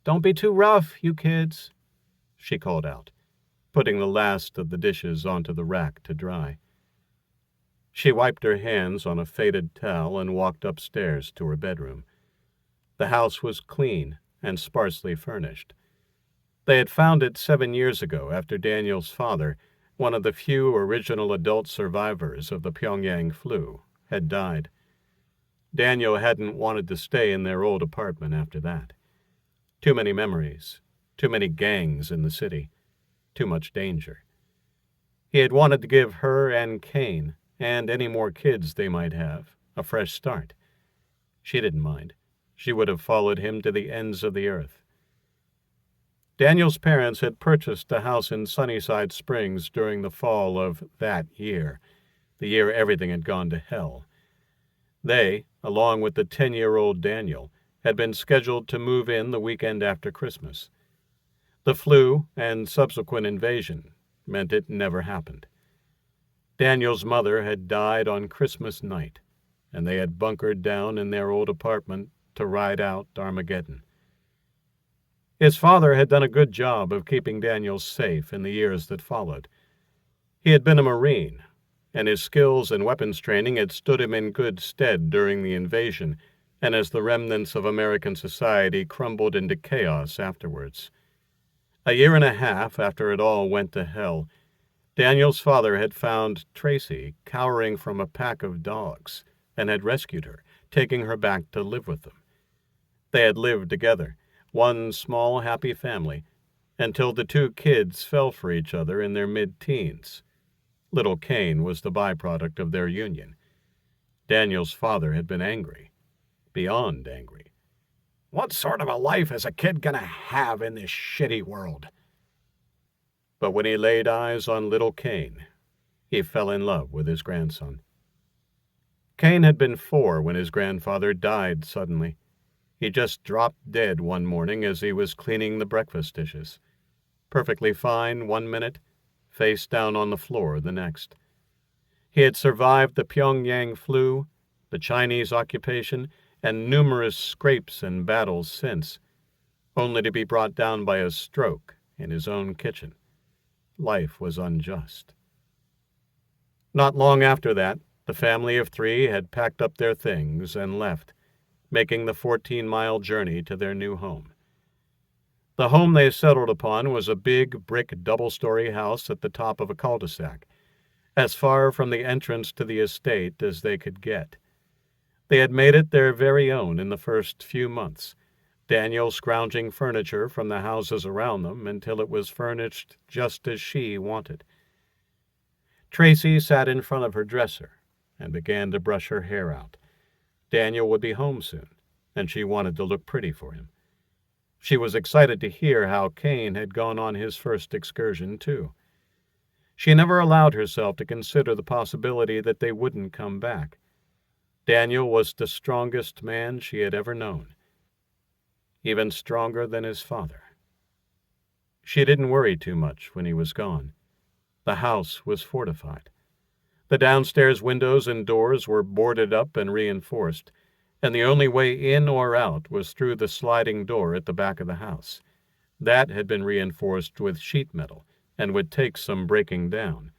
"Don't be too rough, you kids," she called out, putting the last of the dishes onto the rack to dry. She wiped her hands on a faded towel and walked upstairs to her bedroom. The house was clean and sparsely furnished. They had found it 7 years ago after Daniel's father, one of the few original adult survivors of the Pyongyang flu, had died. Daniel hadn't wanted to stay in their old apartment after that. Too many memories, too many gangs in the city, too much danger. He had wanted to give her and Kane, and any more kids they might have, a fresh start. She didn't mind. She would have followed him to the ends of the earth. Daniel's parents had purchased a house in Sunnyside Springs during the fall of that year, the year everything had gone to hell. They, along with the 10-year-old Daniel, had been scheduled to move in the weekend after Christmas. The flu and subsequent invasion meant it never happened. Daniel's mother had died on Christmas night, and they had bunkered down in their old apartment to ride out Armageddon. His father had done a good job of keeping Daniel safe in the years that followed. He had been a Marine, and his skills and weapons training had stood him in good stead during the invasion and as the remnants of American society crumbled into chaos afterwards. A year and a half after it all went to hell, Daniel's father had found Tracy cowering from a pack of dogs and had rescued her, taking her back to live with them. They had lived together, one small, happy family, until the two kids fell for each other in their mid-teens. Little Kane was the byproduct of their union. Daniel's father had been angry, beyond angry. What sort of a life is a kid gonna have in this shitty world? But when he laid eyes on little Kane, he fell in love with his grandson. Kane had been 4 when his grandfather died suddenly. He just dropped dead one morning as he was cleaning the breakfast dishes. Perfectly fine 1 minute, face down on the floor the next. He had survived the Pyongyang flu, the Chinese occupation, and numerous scrapes and battles since, only to be brought down by a stroke in his own kitchen. Life was unjust. Not long after that, the family of 3 had packed up their things and left, making the 14-mile journey to their new home. The home they settled upon was a big brick double-story house at the top of a cul-de-sac, as far from the entrance to the estate as they could get. They had made it their very own in the first few months, Daniel scrounging furniture from the houses around them until it was furnished just as she wanted. Tracy sat in front of her dresser and began to brush her hair out. Daniel would be home soon, and she wanted to look pretty for him. She was excited to hear how Cain had gone on his first excursion, too. She never allowed herself to consider the possibility that they wouldn't come back. Daniel was the strongest man she had ever known, even stronger than his father. She didn't worry too much when he was gone. The house was fortified. The downstairs windows and doors were boarded up and reinforced, and the only way in or out was through the sliding door at the back of the house. That had been reinforced with sheet metal and would take some breaking down.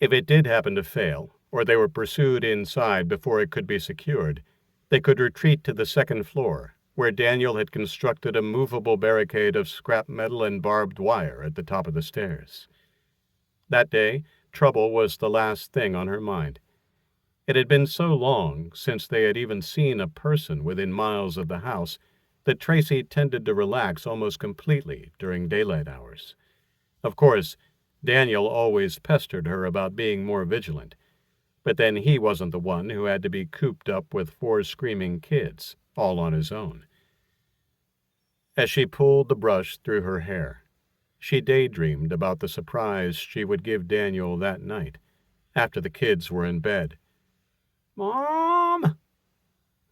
If it did happen to fail, or they were pursued inside before it could be secured, they could retreat to the second floor, where Daniel had constructed a movable barricade of scrap metal and barbed wire at the top of the stairs. That day, trouble was the last thing on her mind. It had been so long since they had even seen a person within miles of the house that Tracy tended to relax almost completely during daylight hours. Of course, Daniel always pestered her about being more vigilant, but then he wasn't the one who had to be cooped up with 4 screaming kids, all on his own. As she pulled the brush through her hair, she daydreamed about the surprise she would give Daniel that night, after the kids were in bed. "Mom!"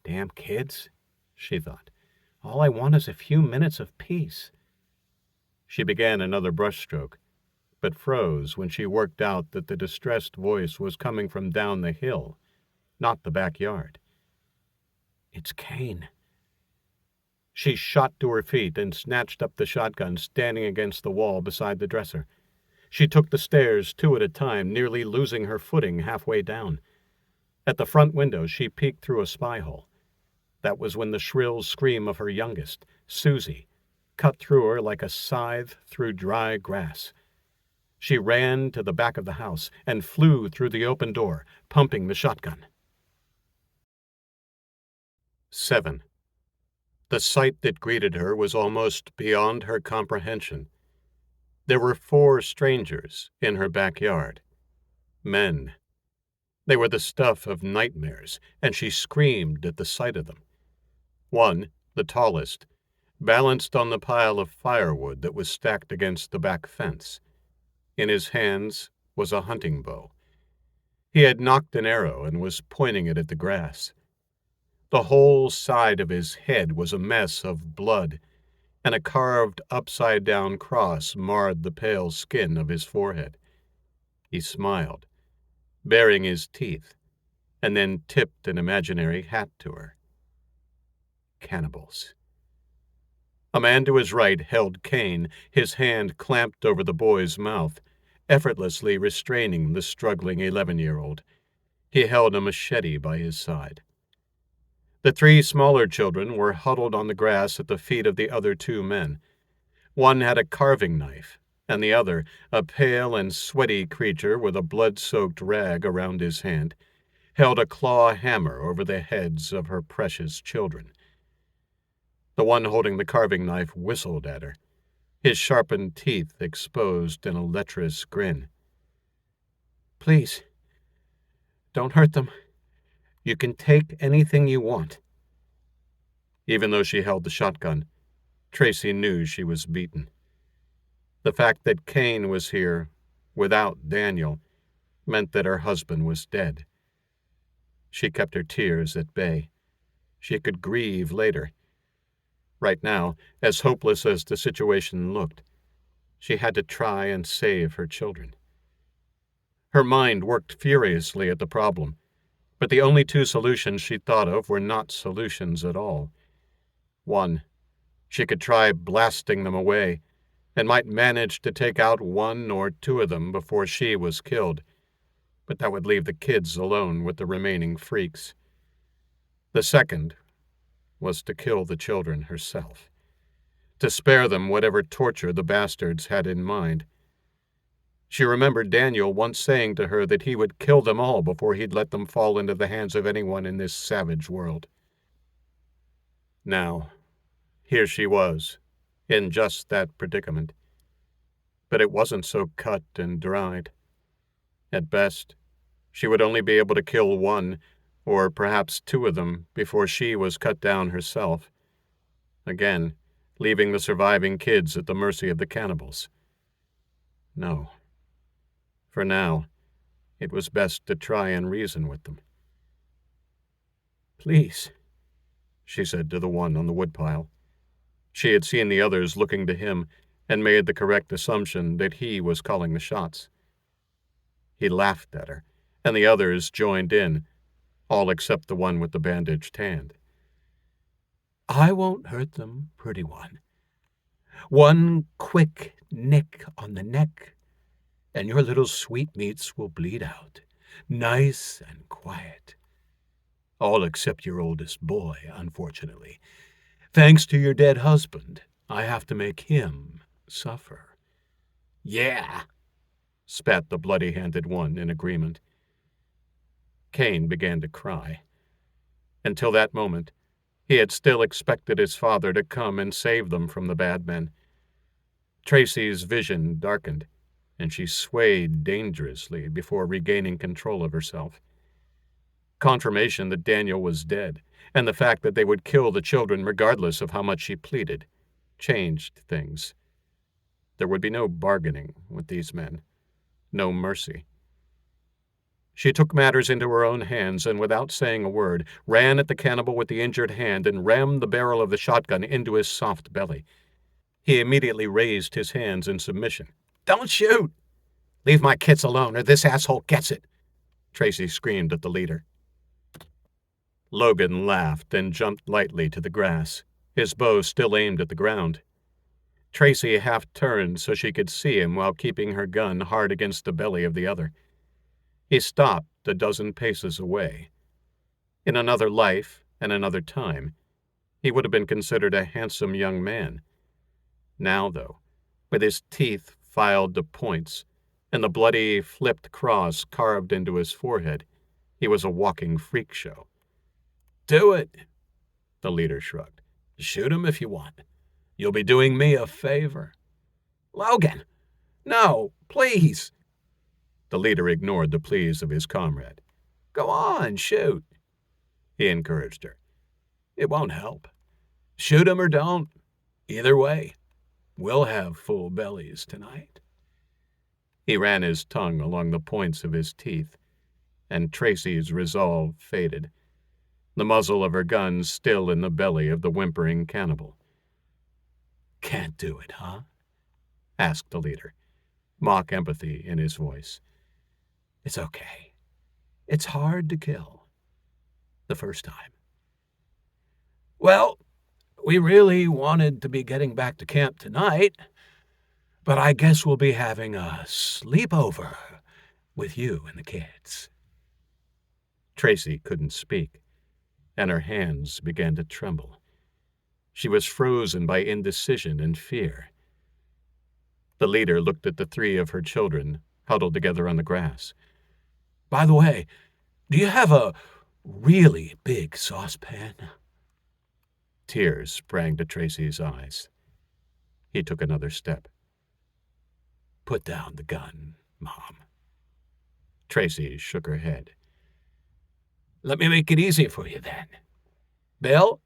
"Damn kids," she thought. "All I want is a few minutes of peace." She began another brushstroke, but froze when she worked out that the distressed voice was coming from down the hill, not the backyard. It's Cain. She shot to her feet and snatched up the shotgun standing against the wall beside the dresser. She took the stairs 2 at a time, nearly losing her footing halfway down. At the front window, she peeked through a spy hole. That was when the shrill scream of her youngest, Susie, cut through her like a scythe through dry grass. She ran to the back of the house and flew through the open door, pumping the shotgun. 7. The sight that greeted her was almost beyond her comprehension. There were 4 strangers in her backyard. Men. They were the stuff of nightmares, and she screamed at the sight of them. One, the tallest, balanced on the pile of firewood that was stacked against the back fence. In his hands was a hunting bow. He had nocked an arrow and was pointing it at the grass. The whole side of his head was a mess of blood, and a carved upside-down cross marred the pale skin of his forehead. He smiled, baring his teeth, and then tipped an imaginary hat to her. Cannibals. A man to his right held Cain, his hand clamped over the boy's mouth, effortlessly restraining the struggling 11-year-old. He held a machete by his side. The 3 smaller children were huddled on the grass at the feet of the other 2 men. One had a carving knife, and the other, a pale and sweaty creature with a blood-soaked rag around his hand, held a claw hammer over the heads of her precious children. The one holding the carving knife whistled at her, his sharpened teeth exposed in a lecherous grin. "Please, don't hurt them. You can take anything you want." Even though she held the shotgun, Tracy knew she was beaten. The fact that Cain was here, without Daniel, meant that her husband was dead. She kept her tears at bay. She could grieve later. Right now, as hopeless as the situation looked, she had to try and save her children. Her mind worked furiously at the problem, but the only 2 solutions she thought of were not solutions at all. One, she could try blasting them away, and might manage to take out 1 or 2 of them before she was killed, but that would leave the kids alone with the remaining freaks. The second was to kill the children herself, to spare them whatever torture the bastards had in mind. She remembered Daniel once saying to her that he would kill them all before he'd let them fall into the hands of anyone in this savage world. Now, here she was, in just that predicament. But it wasn't so cut and dried. At best, she would only be able to kill 1, or perhaps 2 of them before she was cut down herself, again leaving the surviving kids at the mercy of the cannibals. No. For now, it was best to try and reason with them. "Please," she said to the one on the woodpile. She had seen the others looking to him and made the correct assumption that he was calling the shots. He laughed at her, and the others joined in, all except the one with the bandaged hand. "I won't hurt them, pretty one. One quick nick on the neck, and your little sweetmeats will bleed out, nice and quiet. All except your oldest boy, unfortunately. Thanks to your dead husband, I have to make him suffer." "Yeah," spat the bloody-handed one in agreement. Cain began to cry. Until that moment, he had still expected his father to come and save them from the bad men. Tracy's vision darkened, and she swayed dangerously before regaining control of herself. Confirmation that Daniel was dead, and the fact that they would kill the children regardless of how much she pleaded, changed things. There would be no bargaining with these men, no mercy. She took matters into her own hands and, without saying a word, ran at the cannibal with the injured hand and rammed the barrel of the shotgun into his soft belly. He immediately raised his hands in submission. "Don't shoot! Leave my kids alone, or this asshole gets it!" Tracy screamed at the leader. Logan laughed and jumped lightly to the grass, his bow still aimed at the ground. Tracy half-turned so she could see him while keeping her gun hard against the belly of the other. He stopped a dozen paces away. In another life and another time, he would have been considered a handsome young man. Now, though, with his teeth filed to points and the bloody flipped cross carved into his forehead, he was a walking freak show. "Do it," the leader shrugged. "Shoot him if you want. You'll be doing me a favor." "Logan! No, please!" The leader ignored the pleas of his comrade. "Go on, shoot," he encouraged her. "It won't help. Shoot him or don't. Either way, we'll have full bellies tonight." He ran his tongue along the points of his teeth, and Tracy's resolve faded, the muzzle of her gun still in the belly of the whimpering cannibal. "Can't do it, huh?" asked the leader, mock empathy in his voice. "It's okay. It's hard to kill. The first time." "Well, we really wanted to be getting back to camp tonight, but I guess we'll be having a sleepover with you and the kids." Tracy couldn't speak, and her hands began to tremble. She was frozen by indecision and fear. The leader looked at the 3 of her children huddled together on the grass. "By the way, do you have a really big saucepan?" Tears sprang to Tracy's eyes. He took another step. "Put down the gun, Mom." Tracy shook her head. "Let me make it easy for you, then. Bill?"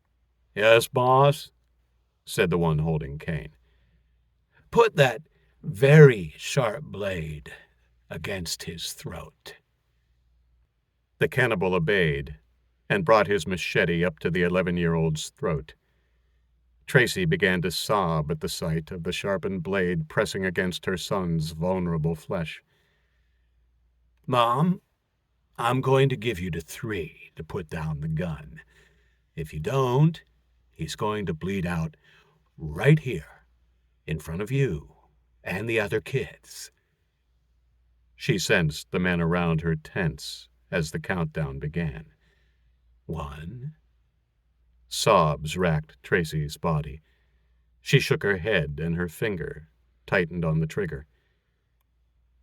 "Yes, boss," said the one holding Cain. "Put that very sharp blade against his throat." The cannibal obeyed and brought his machete up to the 11-year-old's throat. Tracy began to sob at the sight of the sharpened blade pressing against her son's vulnerable flesh. "Mom, I'm going to give you to 3 to put down the gun. If you don't, he's going to bleed out right here, in front of you and the other kids." She sensed the men around her tense as the countdown began. 1. Sobs racked Tracy's body. She shook her head and her finger tightened on the trigger.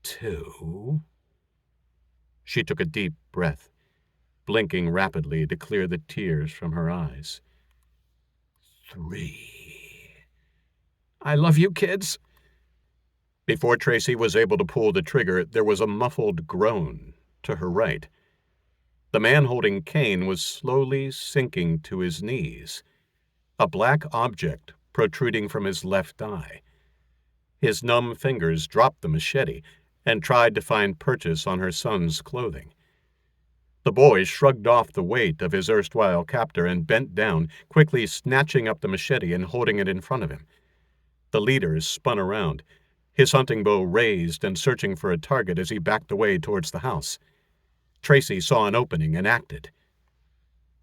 2. She took a deep breath, blinking rapidly to clear the tears from her eyes. 3. "I love you, kids." Before Tracy was able to pull the trigger, there was a muffled groan to her right. The man holding Cain was slowly sinking to his knees, a black object protruding from his left eye. His numb fingers dropped the machete and tried to find purchase on her son's clothing. The boy shrugged off the weight of his erstwhile captor and bent down, quickly snatching up the machete and holding it in front of him. The leader spun around, his hunting bow raised and searching for a target as he backed away towards the house. Tracy saw an opening and acted.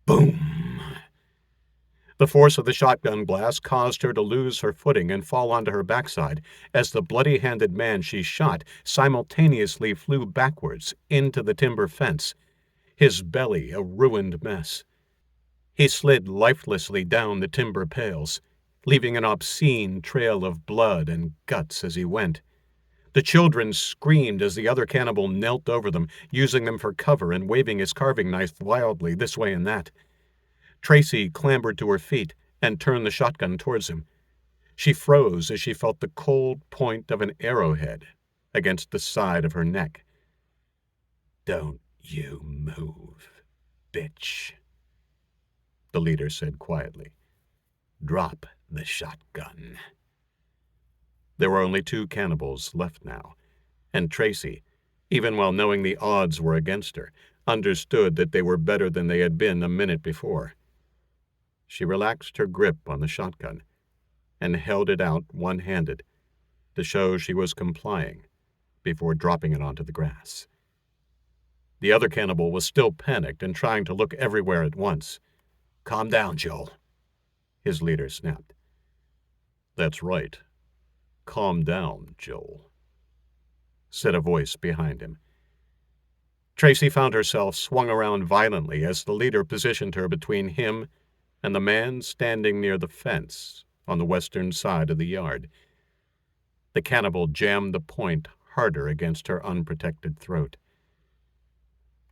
Boom! The force of the shotgun blast caused her to lose her footing and fall onto her backside as the bloody-handed man she shot simultaneously flew backwards into the timber fence, his belly a ruined mess. He slid lifelessly down the timber pales, leaving an obscene trail of blood and guts as he went. The children screamed as the other cannibal knelt over them, using them for cover and waving his carving knife wildly this way and that. Tracy clambered to her feet and turned the shotgun towards him. She froze as she felt the cold point of an arrowhead against the side of her neck. "Don't you move, bitch," the leader said quietly. "Drop the shotgun." There were only 2 cannibals left now, and Tracy, even while knowing the odds were against her, understood that they were better than they had been a minute before. She relaxed her grip on the shotgun and held it out one-handed to show she was complying before dropping it onto the grass. The other cannibal was still panicked and trying to look everywhere at once. "Calm down, Joel," his leader snapped. "That's right. Calm down, Joel," said a voice behind him. Tracy found herself swung around violently as the leader positioned her between him and the man standing near the fence on the western side of the yard. The cannibal jammed the point harder against her unprotected throat.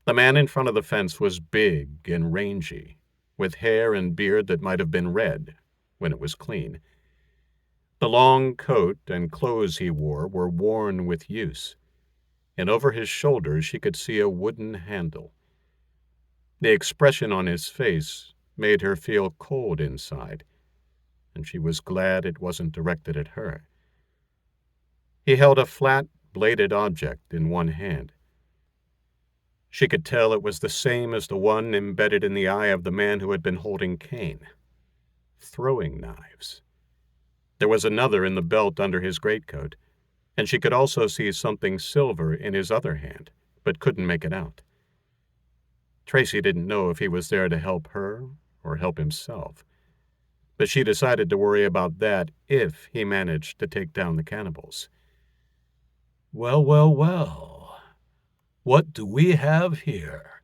The man in front of the fence was big and rangy, with hair and beard that might have been red when it was clean. The long coat and clothes he wore were worn with use, and over his shoulders she could see a wooden handle. The expression on his face made her feel cold inside, and she was glad it wasn't directed at her. He held a flat, bladed object in one hand. She could tell it was the same as the one embedded in the eye of the man who had been holding Cain. Throwing knives. There was another in the belt under his greatcoat, and she could also see something silver in his other hand, but couldn't make it out. Tracy didn't know if he was there to help her or help himself, but she decided to worry about that if he managed to take down the cannibals. "Well, well, well. What do we have here?"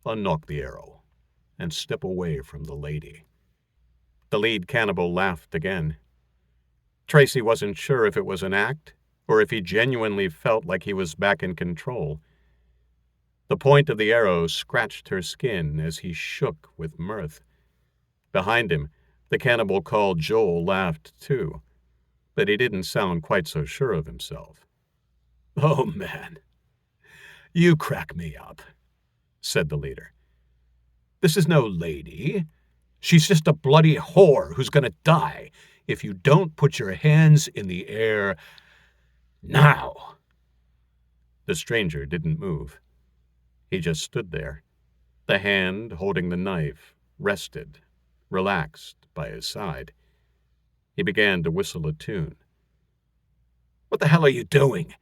"Unnock the arrow and step away from the lady." The lead cannibal laughed again. Tracy wasn't sure if it was an act or if he genuinely felt like he was back in control. The point of the arrow scratched her skin as he shook with mirth. Behind him, the cannibal called Joel laughed too, but he didn't sound quite so sure of himself. "Oh, man, you crack me up," said the leader. "This is no lady. She's just a bloody whore who's going to die if you don't put your hands in the air now." The stranger didn't move. He just stood there, the hand holding the knife, rested, relaxed by his side. He began to whistle a tune. "What the hell are you doing?"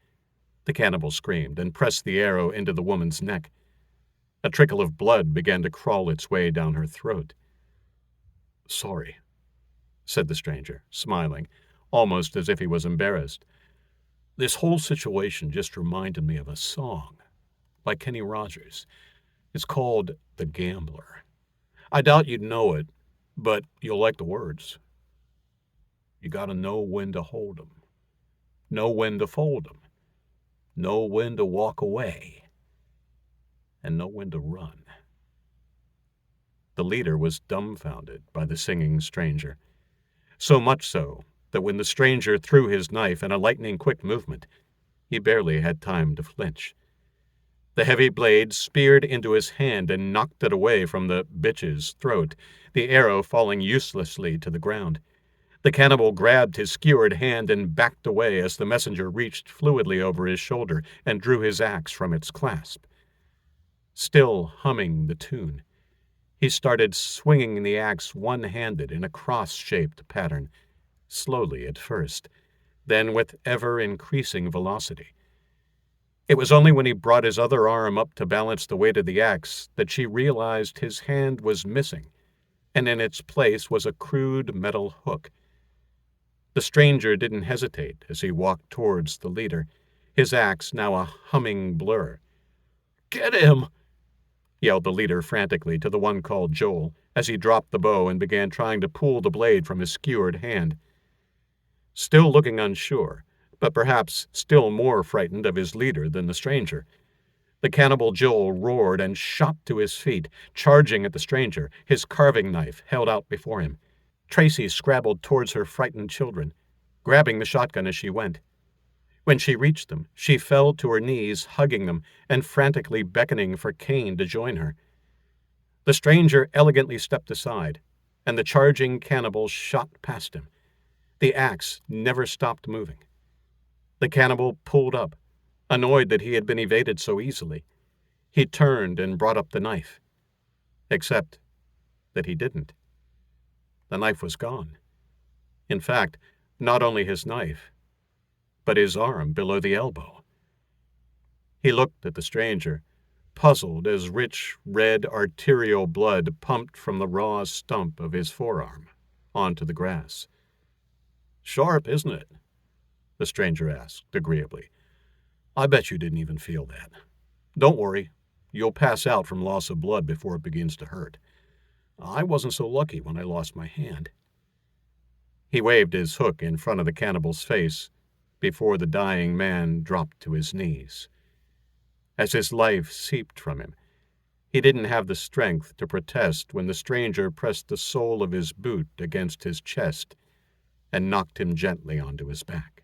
the cannibal screamed and pressed the arrow into the woman's neck. A trickle of blood began to crawl its way down her throat. "Sorry," said the stranger, smiling, almost as if he was embarrassed. "This whole situation just reminded me of a song by Kenny Rogers. It's called The Gambler. I doubt you'd know it, but you'll like the words. You gotta know when to hold 'em, know when to fold 'em, know when to walk away, and know when to run." The leader was dumbfounded by the singing stranger, so much so that when the stranger threw his knife in a lightning-quick movement, he barely had time to flinch. The heavy blade speared into his hand and knocked it away from the bitch's throat, the arrow falling uselessly to the ground. The cannibal grabbed his skewered hand and backed away as the messenger reached fluidly over his shoulder and drew his axe from its clasp. Still humming the tune, he started swinging the axe one-handed in a cross-shaped pattern, slowly at first, then with ever-increasing velocity. It was only when he brought his other arm up to balance the weight of the axe that she realized his hand was missing, and in its place was a crude metal hook. The stranger didn't hesitate as he walked towards the leader, his axe now a humming blur. "Get him!" yelled the leader frantically to the one called Joel as he dropped the bow and began trying to pull the blade from his skewered hand. Still looking unsure, but perhaps still more frightened of his leader than the stranger, the cannibal Joel roared and shot to his feet, charging at the stranger, his carving knife held out before him. Tracy scrabbled towards her frightened children, grabbing the shotgun as she went. When she reached them, she fell to her knees, hugging them and frantically beckoning for Cain to join her. The stranger elegantly stepped aside, and the charging cannibal shot past him. The axe never stopped moving. The cannibal pulled up, annoyed that he had been evaded so easily. He turned and brought up the knife. Except that he didn't. The knife was gone. In fact, not only his knife, but his arm below the elbow. He looked at the stranger, puzzled as rich, red, arterial blood pumped from the raw stump of his forearm onto the grass. "Sharp, isn't it?" the stranger asked agreeably. "I bet you didn't even feel that. Don't worry, you'll pass out from loss of blood before it begins to hurt. I wasn't so lucky when I lost my hand." He waved his hook in front of the cannibal's face before the dying man dropped to his knees. As his life seeped from him, he didn't have the strength to protest when the stranger pressed the sole of his boot against his chest and knocked him gently onto his back.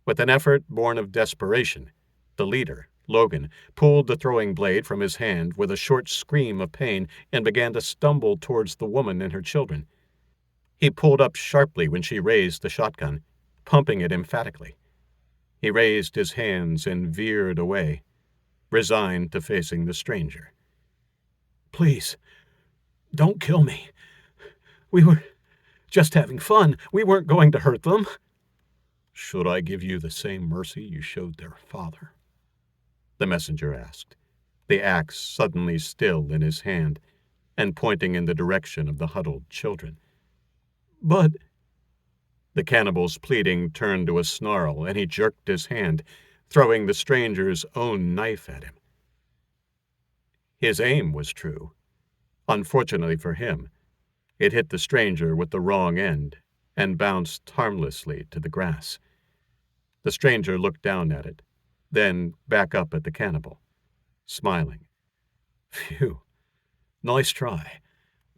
With an effort born of desperation, the leader, Logan, pulled the throwing blade from his hand with a short scream of pain and began to stumble towards the woman and her children. He pulled up sharply when she raised the shotgun, pumping it emphatically. He raised his hands and veered away, resigned to facing the stranger. "Please, don't kill me. We were just having fun. We weren't going to hurt them." "Should I give you the same mercy you showed their father?" the messenger asked, the axe suddenly still in his hand and pointing in the direction of the huddled children. "But—" The cannibal's pleading turned to a snarl, and he jerked his hand, throwing the stranger's own knife at him. His aim was true. Unfortunately for him, it hit the stranger with the wrong end and bounced harmlessly to the grass. The stranger looked down at it, then back up at the cannibal, smiling. "Phew, nice try.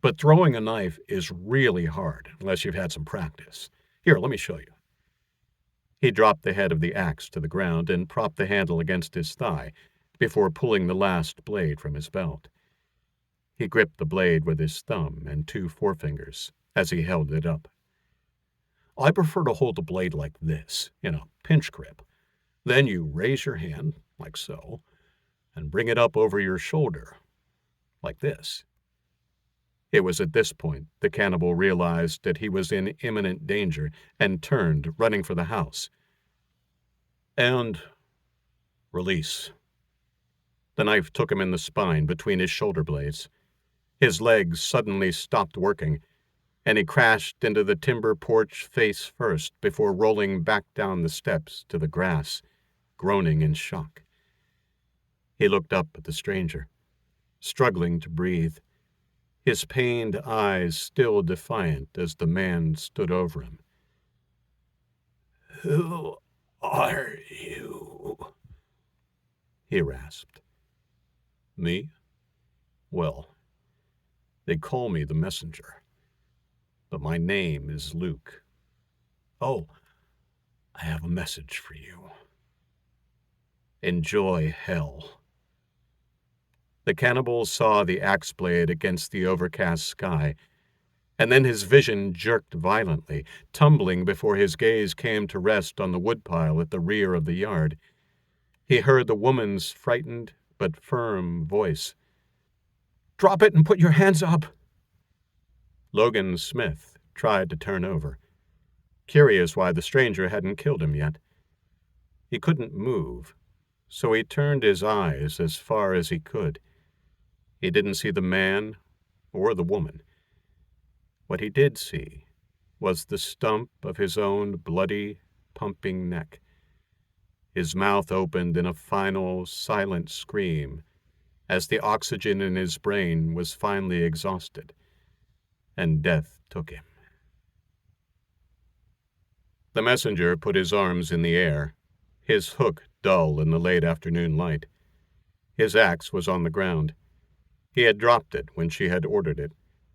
But throwing a knife is really hard unless you've had some practice. Here, let me show you." He dropped the head of the axe to the ground and propped the handle against his thigh before pulling the last blade from his belt. He gripped the blade with his thumb and 2 forefingers as he held it up. "I prefer to hold the blade like this, in a pinch grip. Then you raise your hand, like so, and bring it up over your shoulder, like this." It was at this point the cannibal realized that he was in imminent danger and turned, running for the house. "And release." The knife took him in the spine between his shoulder blades. His legs suddenly stopped working, and he crashed into the timber porch face first before rolling back down the steps to the grass, groaning in shock. He looked up at the stranger, struggling to breathe, his pained eyes still defiant as the man stood over him. "Who are you?" he rasped. "Me? Well, they call me the messenger, but my name is Luke. Oh, I have a message for you." Enjoy hell." The cannibal saw the axe blade against the overcast sky, and then his vision jerked violently, tumbling before his gaze came to rest on the woodpile at the rear of the yard. He heard the woman's frightened but firm voice. "Drop it and put your hands up." Logan Smith tried to turn over, curious why the stranger hadn't killed him yet. He couldn't move, so he turned his eyes as far as he could. He didn't see the man or the woman. What he did see was the stump of his own bloody, pumping neck. His mouth opened in a final, silent scream as the oxygen in his brain was finally exhausted, and death took him. The messenger put his arms in the air, his hook dull in the late afternoon light. His axe was on the ground. He had dropped it when she had ordered it,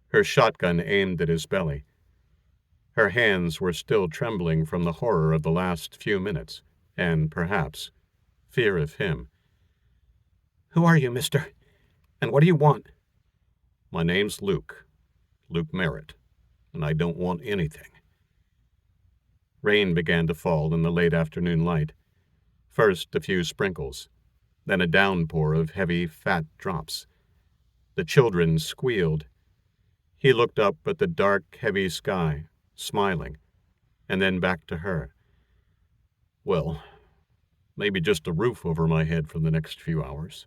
her shotgun aimed at his belly. Her hands were still trembling from the horror of the last few minutes, and, perhaps, fear of him. "Who are you, mister? And what do you want?" "My name's Luke Merritt, and I don't want anything." Rain began to fall in the late afternoon light. First a few sprinkles, then a downpour of heavy, fat drops. The children squealed. He looked up at the dark, heavy sky, smiling, and then back to her. "Well, maybe just a roof over my head for the next few hours."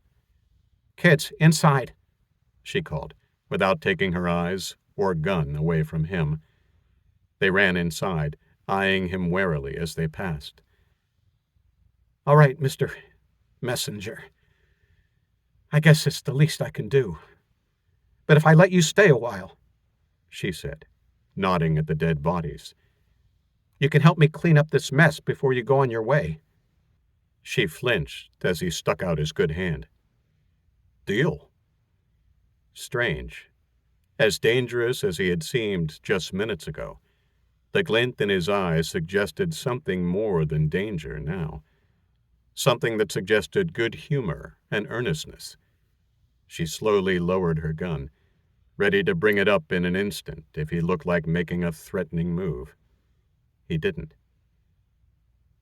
"Kids, inside," she called, without taking her eyes or gun away from him. They ran inside, eyeing him warily as they passed. "All right, Mr. Messenger. I guess it's the least I can do. But if I let you stay a while," she said, nodding at the dead bodies, "you can help me clean up this mess before you go on your way." She flinched as he stuck out his good hand. "Deal." Strange. As dangerous as he had seemed just minutes ago, the glint in his eyes suggested something more than danger now. Something that suggested good humor and earnestness. She slowly lowered her gun, ready to bring it up in an instant if he looked like making a threatening move. He didn't.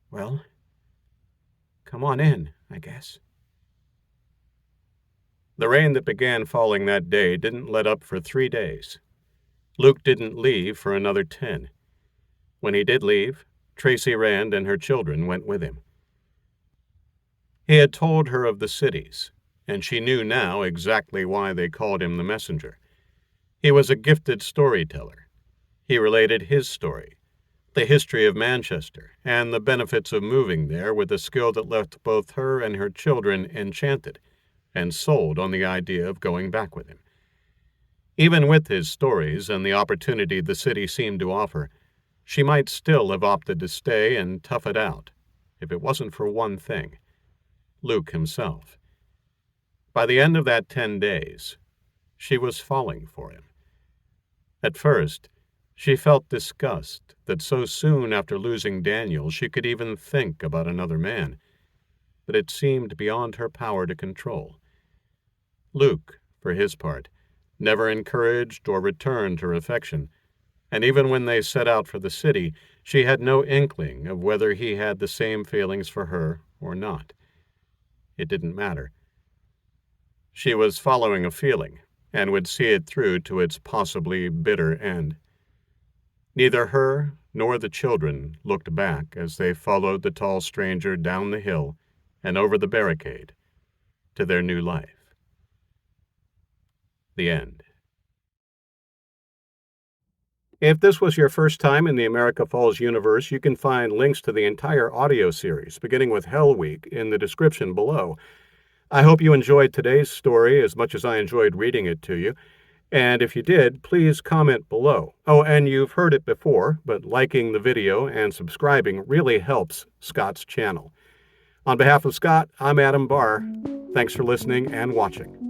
"Well, come on in, I guess." The rain that began falling that day didn't let up for 3 days. Luke didn't leave for another 10. When he did leave, Tracy Rand and her children went with him. He had told her of the cities, and she knew now exactly why they called him the messenger. He was a gifted storyteller. He related his story, the history of Manchester, and the benefits of moving there with a skill that left both her and her children enchanted and sold on the idea of going back with him. Even with his stories and the opportunity the city seemed to offer, she might still have opted to stay and tough it out, if it wasn't for one thing: Luke himself. By the end of that 10 days, she was falling for him. At first, she felt disgust that so soon after losing Daniel she could even think about another man, but it seemed beyond her power to control. Luke, for his part, never encouraged or returned her affection, and even when they set out for the city, she had no inkling of whether he had the same feelings for her or not. It didn't matter. She was following a feeling, and would see it through to its possibly bitter end. Neither her nor the children looked back as they followed the tall stranger down the hill and over the barricade to their new life. The end. If this was your first time in the America Falls universe, you can find links to the entire audio series, beginning with Hell Week, in the description below. I hope you enjoyed today's story as much as I enjoyed reading it to you. And if you did, please comment below. Oh, and you've heard it before, but liking the video and subscribing really helps Scott's channel. On behalf of Scott, I'm Adam Barr. Thanks for listening and watching.